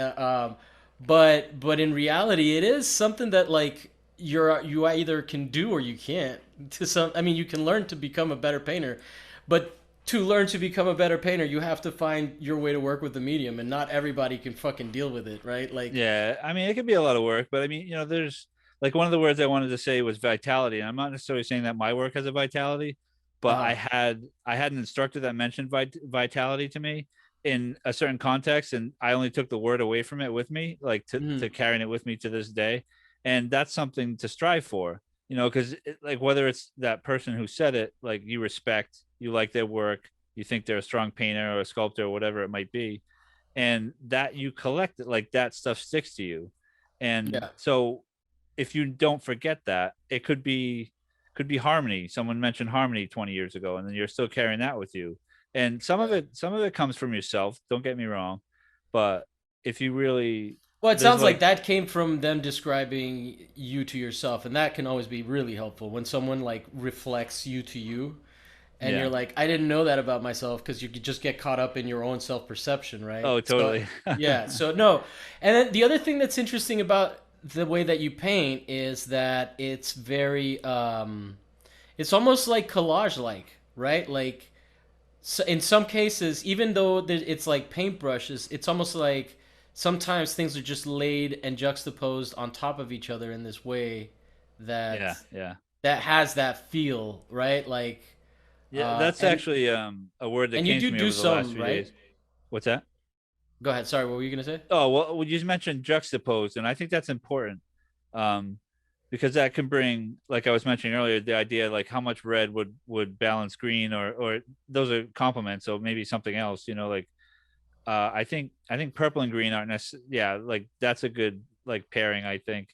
But in reality, it is something that like you either can do or you can't. I mean, you can learn to become a better painter, but to learn to become a better painter, you have to find your way to work with the medium, and not everybody can fucking deal with it, right? Like, Yeah, I mean, it could be a lot of work, but I mean, there's like one of the words I wanted to say was vitality, and I'm not necessarily saying that my work has a vitality, but uh, I had an instructor that mentioned vitality to me in a certain context, and I only took the word away from it with me, like to mhm. carrying it with me to this day, and that's something to strive for, because like whether it's that person who said it, like you respect, you like their work, you think they're a strong painter or a sculptor or whatever it might be, and that you collect it, like that stuff sticks to you, and Yeah. so if you don't forget that, it could be harmony. Someone mentioned harmony 20 years ago, and then you're still carrying that with you, and some of it comes from yourself, don't get me wrong, but if you really Well, it there's sounds like like that came from them describing you to yourself, and that can always be really helpful when someone like reflects you to you. and you're Yeah. like, I didn't know that about myself, because you could just get caught up in your own self perception, right? Oh, So totally. yeah, so no, and then the other thing that's interesting about the way that you paint is that it's very it's almost like collage like, right? Like, so in some cases, even though it's like paintbrushes, it's almost like sometimes things are just laid and juxtaposed on top of each other in this way that Yeah, yeah. has that feel, right? Like, Yeah, that's and actually a word that you came to do me do over the last some, few right? days. What's that? Go ahead. Sorry, what were you gonna say? Oh, well, you just mentioned juxtaposed, and I think that's important. Um, because that can bring, like I was mentioning earlier, the idea like how much red would balance green, or those are complements, so maybe something else, like I think purple and green aren't necessarily, yeah, like that's a good like pairing, I think.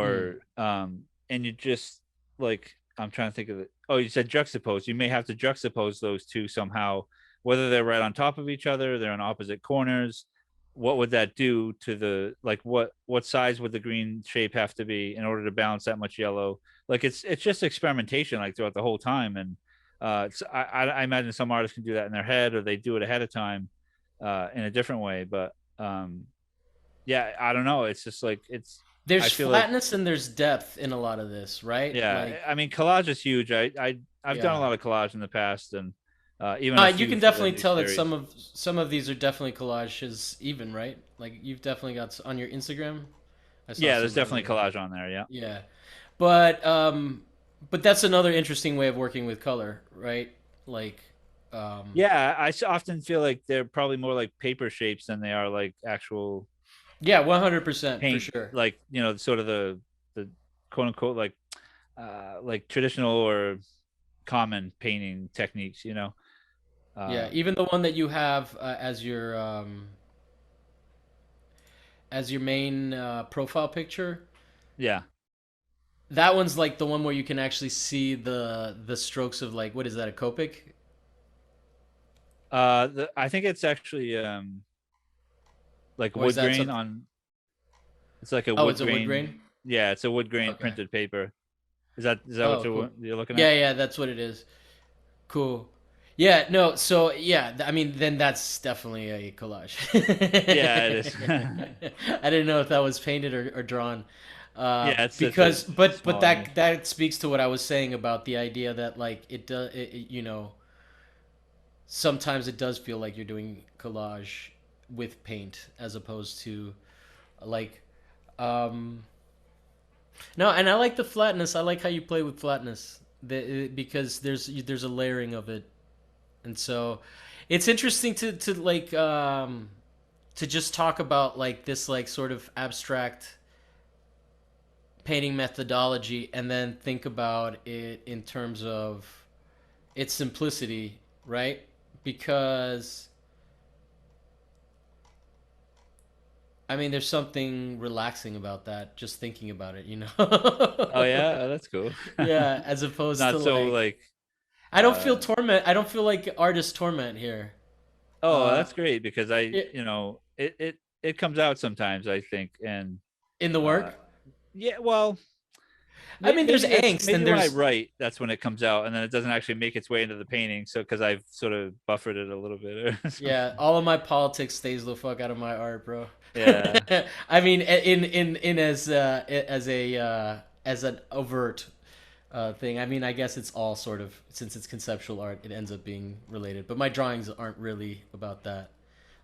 Mm, Or and you just like, I'm trying to think of it. Oh, you said juxtapose. You may have to juxtapose those two somehow, whether they're right on top of each other, they're on opposite corners. What would that do to the, like, what size would the green shape have to be in order to balance that much yellow? Like, it's just experimentation, like, throughout the whole time. And I imagine some artists can do that in their head, or they do it ahead of time in a different way. But yeah, I don't know. It's just like, I there's feel like, flatness and there's depth in a lot of this, right? yeah, Like, I mean, collage is huge. I've done a yeah. lot of collage in the past, and even a You few can for the definitely new tell that series. some of these are definitely collages, even, right? Like, you've definitely got on your Instagram. I saw Yeah, there's some definitely earlier. collage on there. Yeah, Yeah, but that's another interesting way of working with color, right? Like, um, yeah. Often feel like they're probably more like paper shapes than they are like actual yeah, 100% for paint. sure. Like, sort of the quote unquote like traditional or common painting techniques. Yeah, Uh, even the one that you have as your main profile picture, yeah. that one's like the one where you can actually see the strokes of, like, what is that, a Copic? I think it's actually like Or is wood that grain something? on. It's like a Oh, wood it's a wood grain. grain. Yeah, it's a wood grain Okay. printed paper. Is that what Oh, you're cool. you're looking at? Yeah, yeah, that's what it is. Cool. Yeah, no, so yeah, I mean, then that's definitely a collage. Yeah, it is. I didn't know if that was painted or drawn. Yeah, it's a Because, but small image. that speaks to what I was saying about the idea that, like, it does, sometimes it does feel like you're doing collage with paint as opposed to, like, um, no, and I like the flatness. I like how you play with flatness, because there's a layering of it, and so it's interesting to like to just talk about, like, this, like, sort of abstract painting methodology, and then think about it in terms of its simplicity, right? Because I mean, there's something relaxing about that, just thinking about it, Oh yeah, oh, that's cool. Yeah, as opposed to, Not so like, like I don't feel uh torment. I don't feel like artist torment here. oh, Uh, that's great, because it, it comes out sometimes, I think. And in the uh work, yeah, well, I mean, there's angst maybe and when I there's write, that's when it comes out, and then it doesn't actually make its way into the painting, so because I've sort of buffered it a little bit or yeah. something. All of my politics stays the fuck out of my art, bro. Yeah. I mean, in as a as an overt thing. I mean, I guess it's all sort of, since it's conceptual art, it ends up being related. But my drawings aren't really about that.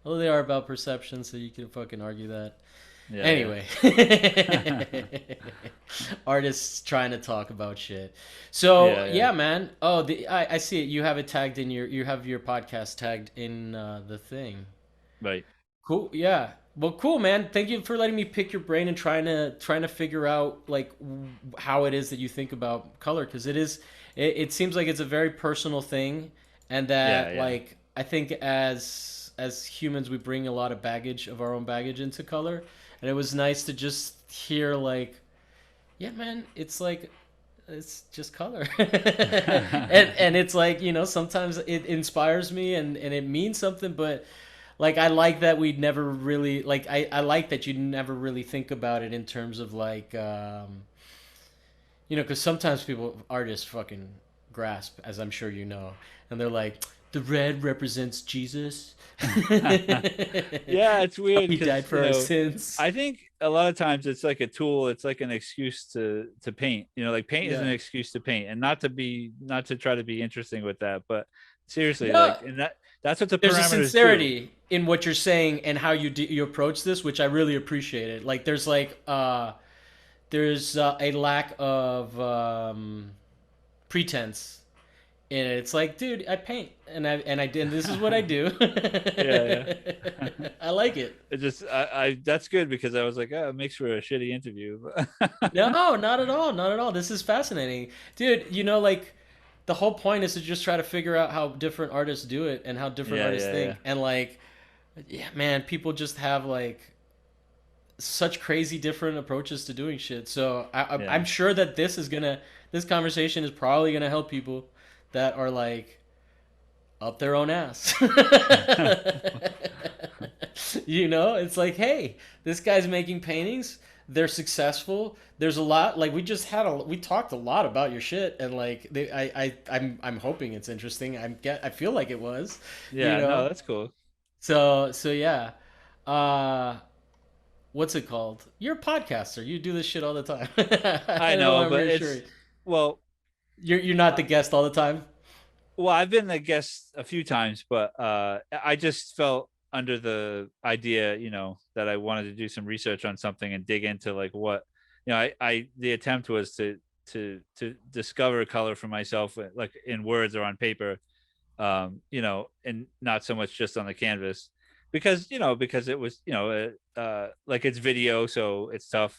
Although they are about perception, so you can fucking argue that. Yeah, Anyway, yeah. artists trying to talk about shit. So Yeah, yeah. yeah, man. Oh, I see it. You have it tagged in you have your podcast tagged in the thing. Right. Cool. Yeah. Well, cool, man. Thank you for letting me pick your brain and trying to figure out, like, how it is that you think about color, because it seems like it's a very personal thing, and Yeah, that, yeah. like, I think as humans we bring a lot of baggage of our own baggage into color, and it was nice to just hear, like, yeah, man, it's like, it's just color. And it's like, sometimes it inspires me, and it means something, but, like, I like that we never really, like, I like that you never really think about it in terms of, like, because sometimes artists fucking grasp, as I'm sure you know. And they're like, the red represents Jesus. Yeah, it's weird He died because for our sins. I think a lot of times it's like a tool. It's like an excuse to paint. Like paint is an Yeah. excuse to paint, and not to try to be interesting with that, but seriously, No, like, and that's what the there's a parameters do. sincerity in what you're saying and how you approach this, which I really appreciate it. Like there's a lack of pretense in it. It's like, dude, I paint and I did. And this is what I do. Yeah, yeah. I like it. It just I that's good because I was like, oh, it makes for a shitty interview. No, not at all, not at all. This is fascinating, dude. Like the whole point is to just try to figure out how different artists do it and how different Yeah, artists yeah, yeah, think. And like, yeah, man, people just have like such crazy different approaches to doing shit. So I'm yeah. sure that this conversation is probably gonna help people that are like up their own ass. It's like, hey, this guy's making paintings. They're successful. There's a lot. Like we talked a lot about your shit, and like I'm hoping it's interesting. I feel like it was, you Yeah, no, know. that's cool. So yeah. Uh, what's it called? You're a podcaster. You do this shit all the time. I I don't know, want to but reassure it's you. well, You're not the guest all the time. I've been a guest a few times, but I just felt under the idea, that I wanted to do some research on something and dig into like what, I the attempt was to discover color for myself, like in words or on paper, and not so much just on the canvas, because it was, like it's video, so it's tough,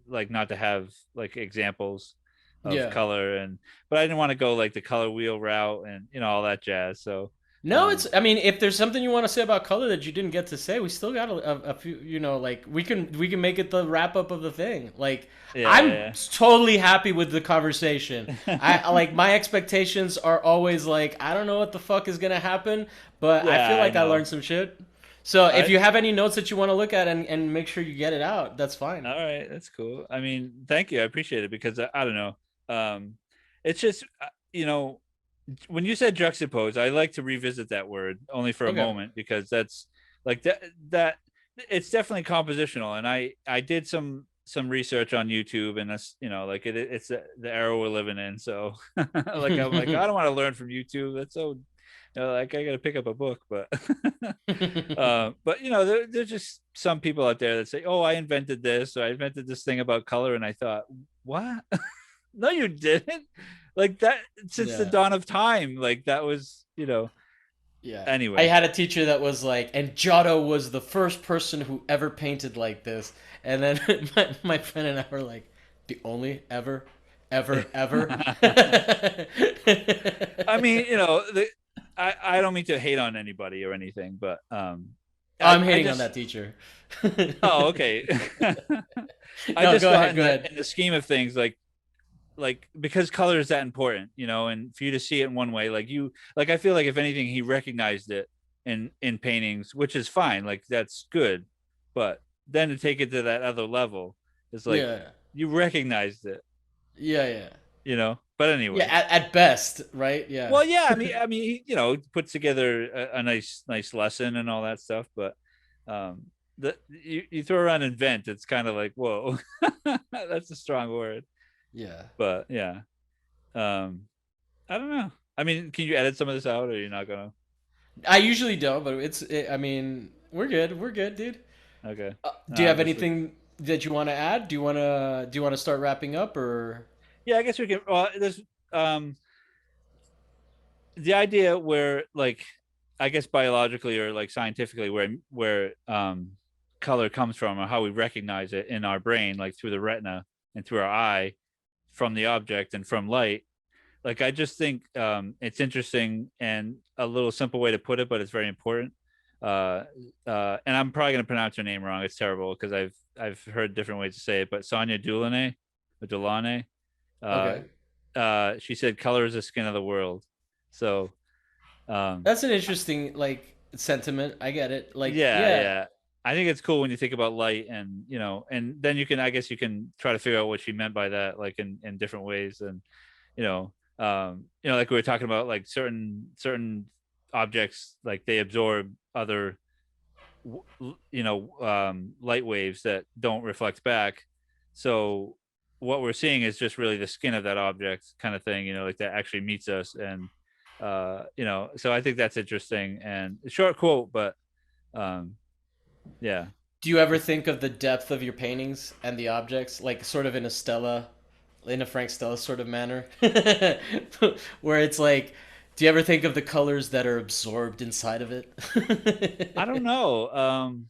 like not to have like examples of Yeah. color, but I didn't want to go like the color wheel route and all that jazz. So, No, I mean, if there's something you want to say about color that you didn't get to say, we still got a few, like we can make it the wrap up of the thing. Like, I'm yeah, totally happy with the conversation. I yeah, like my expectations are always like, I don't know what the fuck is gonna happen, but I feel yeah. I like I know. learned some shit. So if I you have any notes that you want to look at and make sure you get it out, that's fine. All right, that's cool. I mean, thank you. I appreciate it because I don't know. It's just when you said juxtapose, I like to revisit that word only for a Okay. moment because that's like that it's definitely compositional, and I did some research on YouTube, and that's like it's the era we're living in. So like I'm like, I don't want to learn from YouTube. That's so like I got to pick up a book, but but there's just some people out there that say, oh, I invented this, or I invented this thing about color, and I thought, what? No, you didn't. Like that, since the Yeah. dawn of time, like that was, Yeah. I anyway. had a teacher that was like, and Giotto was the first person who ever painted like this. And then my friend and I were like, the only ever. I mean, I don't mean to hate on anybody or anything, but I'm I hating on just, that teacher. oh, okay. I No, just go thought ahead, go ahead. in the scheme of things, like because color is that important, and for you to see it in one way, like I feel like if anything, he recognized it in paintings, which is fine, like that's good, but then to take it to that other level is like Yeah. you recognized it, Yeah, yeah. but Yeah, anyway. at best, right? Yeah. Well, yeah, I mean he, put together a nice lesson and all that stuff, but you throw around invent, it's kind of like, whoa. That's a strong word, Yeah. but yeah. um I don't know. I mean, can you edit some of this out, or you're not gonna? I usually don't, but I mean, we're good. We're good, dude. Okay. No, Do you I'm have just like, anything that you want to add? Do you want to start wrapping up or? yeah, I guess we can. Well, there's um the idea where, like, I guess biologically or like scientifically, where color comes from, or how we recognize it in our brain, like through the retina and through our eye, from the object and from light. Like, I just think it's interesting and a little simple way to put it, but it's very important. And I'm probably gonna pronounce her name wrong. It's terrible because I've heard different ways to say it, but Sonia Dulane, or Dulane, uh, Okay. she said, "Color is the skin of the world." So, um, That's an interesting like sentiment. I get it. Like, yeah, yeah. yeah. I think it's cool when you think about light, and and then I guess you can try to figure out what she meant by that, like in different ways, and you know, like we were talking about, like certain objects, like they absorb other light waves that don't reflect back. So what we're seeing is just really the skin of that object kind of thing, like that actually meets us. And so I think that's interesting, and a short quote, but um yeah. Do you ever It's think of the depth of your paintings and the objects, like sort of in a Frank Stella sort of manner, where it's like, do you ever think of the colors that are absorbed inside of I don't it? know.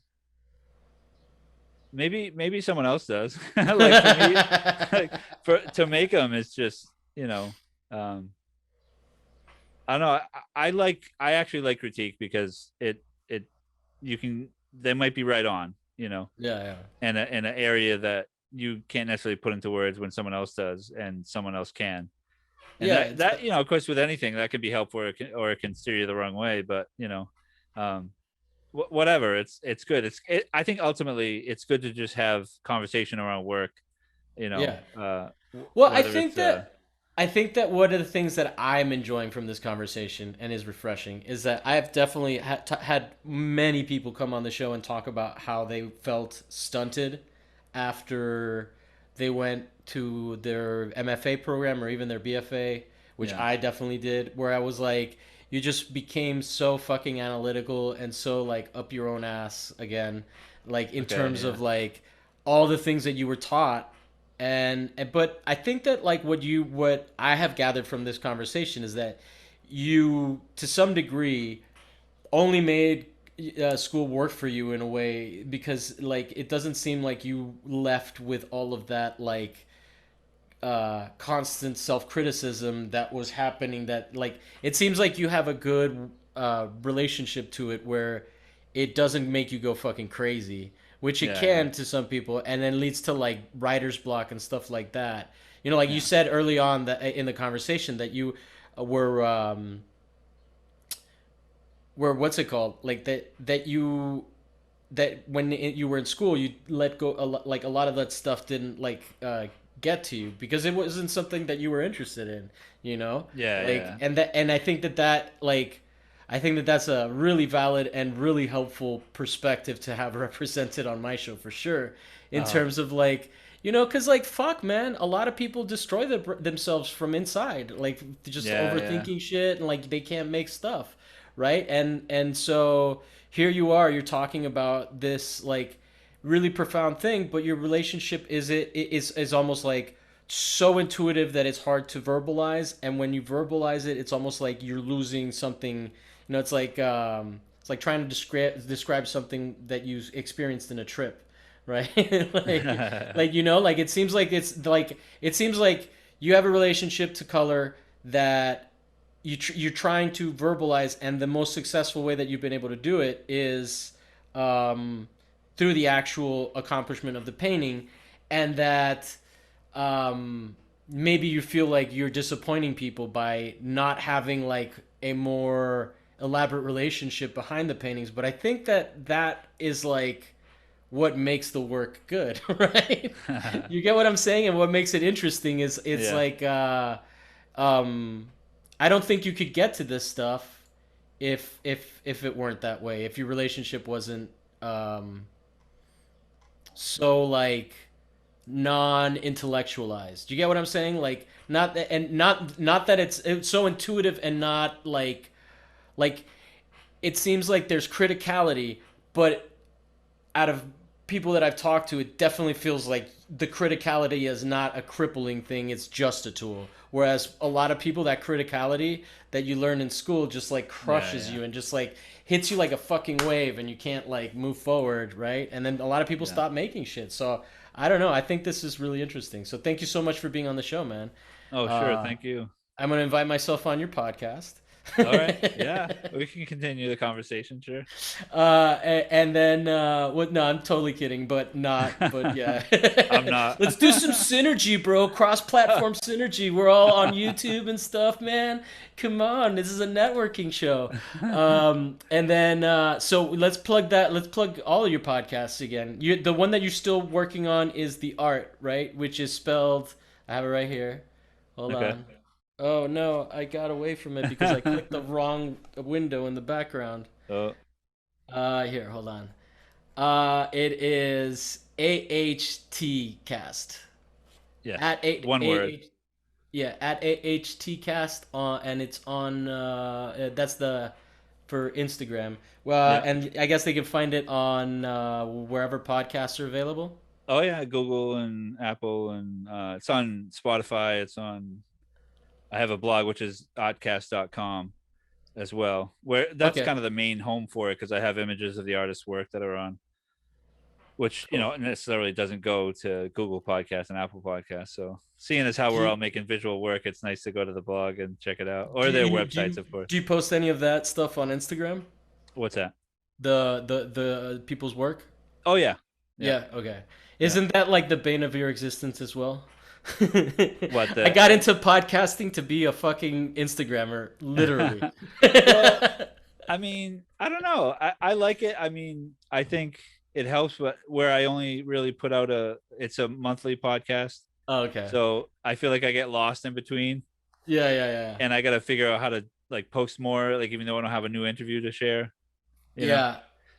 Maybe someone else does. Like for me, like for to make them, it's just um I don't know. I actually like critique because it you can they might be right on, Yeah, yeah, in an area that you can't necessarily put into words when someone else does and someone else can. And yeah. that of course, with anything that can be helpful, or it can steer you the wrong way. But um, whatever. It's good. I think ultimately it's good to just have conversation around work. Yeah. Well, Whether it's I think that one of the things that I'm enjoying from this conversation and is refreshing is that I've definitely had many people come on the show and talk about how they felt stunted after they went to their MFA program or even their BFA, which yeah. I definitely did, where I was like, you just became so fucking analytical and so like up your own ass again, like in Okay. terms Yeah. of like all the things that you were taught. But I think that like what I have gathered from this conversation is that you to some degree only made school work for you in a way because like it doesn't seem like you left with all of that like constant self criticism that was happening. That like it seems like you have a good relationship to it where it doesn't make you go fucking crazy, which it Yeah. Yeah. can to some people, and then leads to like writer's block and stuff like that. Like you Yeah. said early on that in the conversation that you were were what's it called like that when you were in school you let go like a lot of that stuff didn't like get to you because it wasn't something that you were interested in, Yeah. like Yeah. and I think that like I think that that's a really valid and really helpful perspective to have represented on my show for sure in Oh. terms of like because like fuck man, a lot of people destroy themselves from inside, like just Yeah. Yeah. overthinking shit and like they can't make stuff right. And so here you are, you're talking about this like really profound thing, but your relationship is almost like so intuitive that it's hard to verbalize, and when you verbalize it it's almost like you're losing something. It's like trying to describe something that you experienced in a trip, right? Like like it seems like you have a relationship to color that you're trying to verbalize, and the most successful way that you've been able to do it is um, through the actual accomplishment of the painting, and that maybe you feel like you're disappointing people by not having like a more elaborate relationship behind the paintings, but I think that that is like what makes the work good, right? You get what I'm saying? And what makes it interesting is it's Yeah. like um, I don't think you could get to this stuff if it weren't that way. If your relationship wasn't so like non-intellectualized. Do you get what I'm saying? Like not that it's so intuitive and not like it seems like there's criticality, but out of people that I've talked to, it definitely feels like the criticality is not a crippling thing, it's just a tool. Whereas a lot of people, that criticality that you learn in school just like Yeah. crushes Yeah. you and just like hits you like a fucking wave and you can't like move forward, right? And then a lot of people Yeah. stop making shit. So I don't know. I think this is really interesting. So thank you so much for being on the show, man. Oh, sure. Uh, Thank you. I'm going to invite myself on your podcast. All right. Yeah. We can continue the conversation. Sure. And then what? No, I'm totally kidding, but not. But yeah, I'm not. let's do some synergy, bro. Cross-platform synergy. We're all on YouTube and stuff, man. Come on, this is a networking show. And then so let's plug that. Let's plug all of your podcasts again. The one that you're still working on is the art, right? Which is spelled. I have it right here. Hold Okay. on. Oh no, I got away from it because I clicked the wrong window in the background. Oh, Here, hold on. It is AHT cast yes. at A One word. AH yeah at AHT cast on, and it's on that's the for Instagram. Well, Yeah. and I guess they can find it on wherever podcasts are available. Oh yeah, Google and Apple and it's on Spotify, it's on I have a blog which is oddcast.com as well. Where that's Okay, kind of the main home for it because I have images of the artist's work that are on, which cool. necessarily doesn't go to Google Podcasts and Apple Podcasts. So seeing as how Do we're all you, making visual work, it's nice to go to the blog and check it out, do or their you do websites, you of course. do you post any of that stuff on Instagram? What's that? The people's work? Oh yeah, yeah, Yeah, okay. yeah. Isn't that like the bane of your existence as well? What I the? got into podcasting to be a fucking Instagrammer, literally. Well, I mean, I don't know. I like it. I mean, I think it helps, but where I only really put out it's a monthly podcast. Okay. So I feel like I get lost in between Yeah, yeah, yeah. and I got to figure out how to like post more, like even though I don't have a new interview to share, you know, Yeah.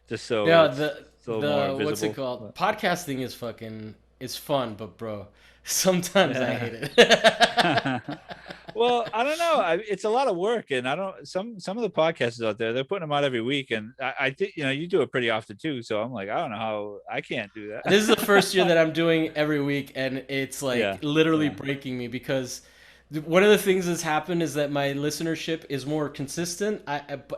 just so Yeah, it's still more the what's it visible. called? But Podcasting is fucking it's fun, but bro, sometimes I yeah. hate it. Well, I don't know. It's a lot of work, and I don't. Some of the podcasts out there, they're putting them out every week, and I think you do it pretty often too. So I'm like, I don't know how I can't do This is the that. first year that I'm doing every week, and it's like Yeah, literally yeah. breaking me because one of the things that's happened is that my listenership is more consistent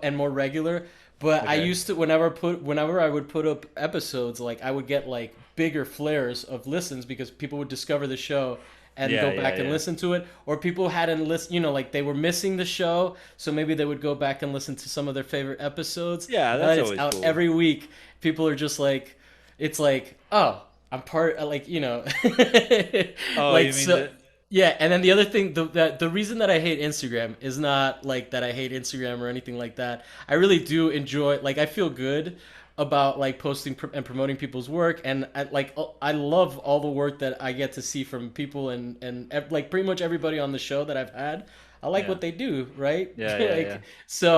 and more regular. But I Okay. used to whenever I would put up episodes, like I would get like bigger flares of listens because people would discover the show and Yeah, go yeah, back and yeah, listen to it, or people hadn't listened, like they were missing the show, so maybe they would go back and listen to some of their favorite episodes. yeah. Now That's that it's always out cool. every week, people are just like, it's like, oh, I'm part, like, Oh, like you mean so. the? Yeah, and then the other thing, the reason that I hate Instagram is not like that I hate Instagram or anything like that. I really do enjoy, like, I feel good about like posting and promoting people's work, and I love all the work that I get to see from people, and like pretty much everybody on the show that I've had. I like Yeah, what they do, right? yeah, yeah, yeah,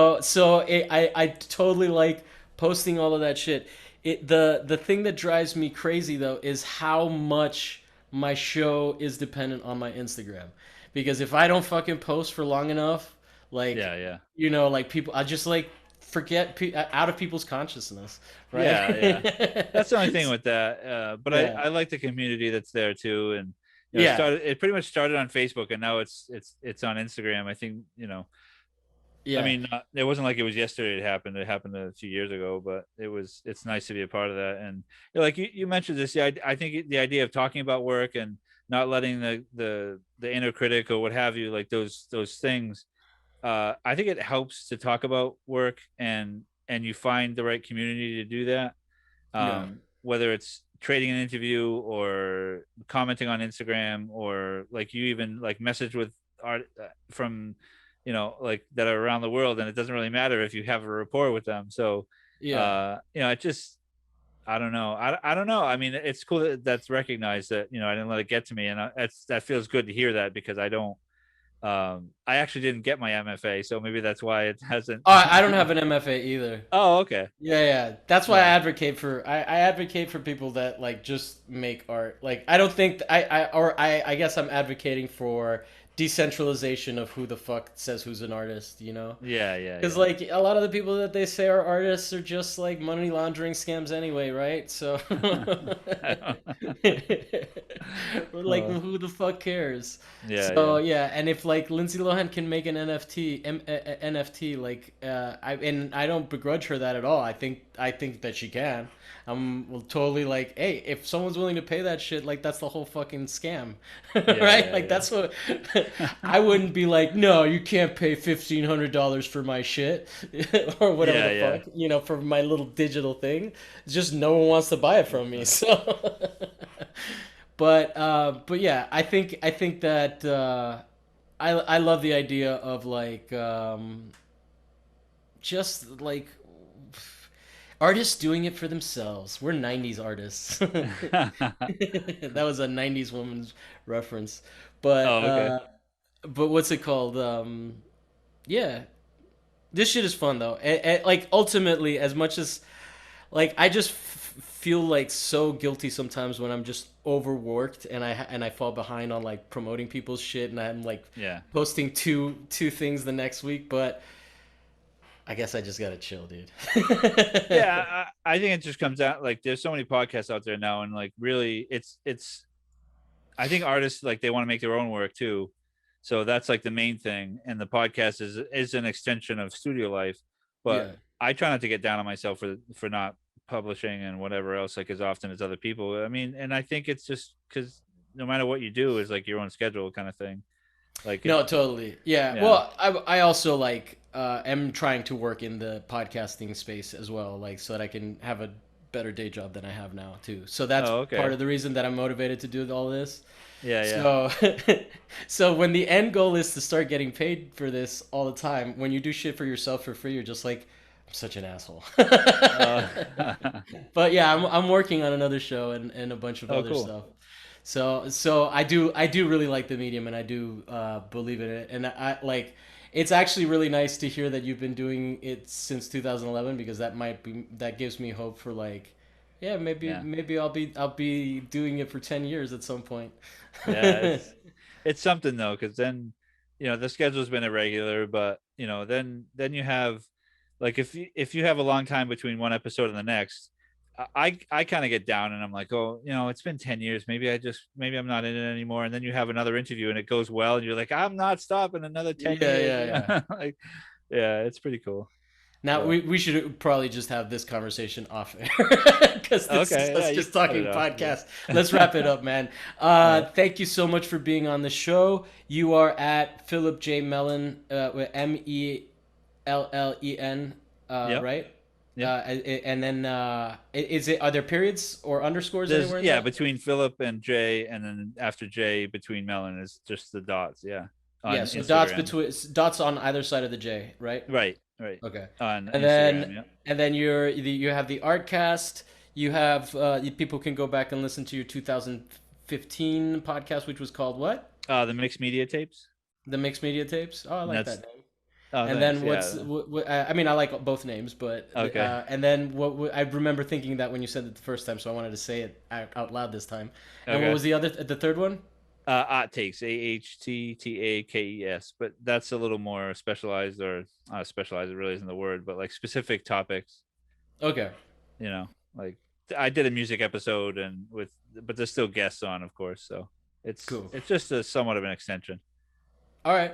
Like, I totally like posting all of that shit. The thing that drives me crazy though is how much my show is dependent on my Instagram. Because if I don't fucking post for long enough, like yeah, yeah, like people, I just like forget out of people's consciousness, right? yeah, yeah. That's the only thing with that. But Yeah. I like the community that's there too, and Yeah. it pretty much started on Facebook, and now it's on Instagram. I think I Yeah. mean, it wasn't like it was yesterday. It happened. It happened a few years ago, but it's nice to be a part of that. And like you mentioned this, yeah, I think the idea of talking about work and not letting the inner critic or what have you, like those things. I think it helps to talk about work and you find the right community to do that. Yeah. Whether it's trading an interview or commenting on Instagram or like you even like message with art from like that are around the world, and it doesn't really matter if you have a rapport with them. So Yeah. it just I don't know. I don't know. I mean, it's cool that that's recognized that I didn't let it get to me, and that feels good to hear that because I don't. I actually didn't get my MFA, so maybe that's why it hasn't. Oh, I don't have an MFA either. Oh, okay. Yeah, yeah. That's why Yeah. I advocate for people that like just make art. Like I don't think I guess I'm advocating for decentralization of who the fuck says who's an artist, you know? Yeah. Yeah. Because Yeah. like a lot of the people that they say are artists are just like money laundering scams anyway, right? So I don't- we're like, uh, who the fuck cares? yeah. So Yeah. yeah, and if like Lindsay Lohan can make an NFT, like I don't begrudge her that at all. I think that she can. I'm totally like, hey, if someone's willing to pay that shit, like that's the whole fucking scam, Yeah. right? Like Yeah. that's what I wouldn't be like, no, you can't pay $1,500 for my shit or whatever Yeah. the Yeah. fuck, for my little digital thing. It's just no one wants to buy it from me, so. But yeah, I think that I love the idea of like just like artists doing it for themselves. We're '90s artists. Yeah. That was a '90s woman's reference, but Oh, okay. but what's it called? Yeah, this shit is fun though. Like ultimately, as much as like I just feel like so guilty sometimes when I'm just overworked and I fall behind on like promoting people's shit and I'm like Yeah. posting two things the next week, but I guess I just gotta chill, dude. Yeah, I think it just comes out like there's so many podcasts out there now, and like really, it's. I think artists like they want to make their own work too, so that's like the main thing. And the podcast is an extension of studio life, but Yeah. I try not to get down on myself for not publishing and whatever else like as often as other people. I mean, and I think it's just because no matter what you do is like your own schedule kind of thing. Like it, No, totally. Yeah. yeah. Well, I also like am trying to work in the podcasting space as well, like so that I can have a better day job than I have now too. So that's Oh, part okay. of the reason that I'm motivated to do all this. Yeah, yeah. So so when the end goal is to start getting paid for this all the time, when you do shit for yourself for free, you're just like, I'm such an asshole. Uh, But yeah, I'm working on another show and a bunch of oh, other cool. stuff. So I do really like the medium and I do believe in it and I like it's actually really nice to hear that you've been doing it since 2011 because that gives me hope for like yeah Yeah, maybe I'll be doing it for 10 years at some point. yeah. It's something though, because then the schedule's been irregular, but then you have like if you have a long time between one episode and the next, I kind of get down and I'm like, oh, it's been 10 years. Maybe I'm not in it anymore. And then you have another interview and it goes well, and you're like, I'm not stopping another 10 Yeah, years. yeah, yeah. Like, yeah, it's pretty cool. Now But we should probably just have this conversation off air because this is okay, yeah, us you just can cut it talking off. Yeah. podcast. Let's wrap it up, man. All right. Thank you so much for being on the show. You are at Phillip J Mellen with Mellen, Yep. right? Yep. And then is it are there periods or underscores There's anywhere in yeah that? between Philip and Jay, and then after Jay between Mellen is just the dots. Yeah, Yeah, on so dots Instagram. between dots on either side of the J, right? Right, right. Okay. On And Instagram. then Yeah. you have the Artcast. You have people can go back and listen to your 2015 podcast, which was called what? The mixed media tapes. The Mixed Media Tapes. Oh, I And like that's that name. oh And thanks. then what's Yeah. I mean I like both names, but Okay. and then I remember thinking that when you said it the first time, so I wanted to say it out loud this time. And what Okay. was the third one? Takes AHTTAKES, but that's a little more specialized, or specialized. It really isn't the word, but like specific topics. Okay, Like I did a music episode but there's still guests on, of course. So it's cool. it's just a somewhat of an extension. All right.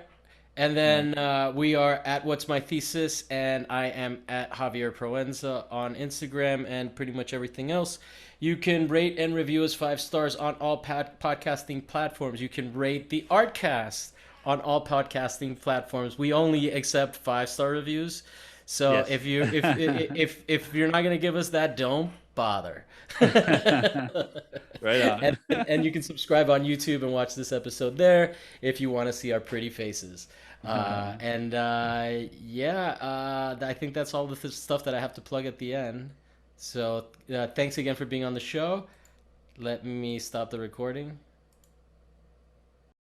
And Yeah. then we are at What's My Thesis, and I am at Javier Proenza on Instagram and pretty much everything else. You can rate and review us 5 stars on all podcasting platforms. You can rate the Artcast on all podcasting platforms. We only accept 5 star reviews. So Yes. if you're not gonna give us that, don't bother. Right and, on. and you can subscribe on YouTube and watch this episode there if you want to see our pretty faces. And yeah, I think that's all the stuff that I have to plug at the end. So thanks again for being on the show. Let me stop the recording.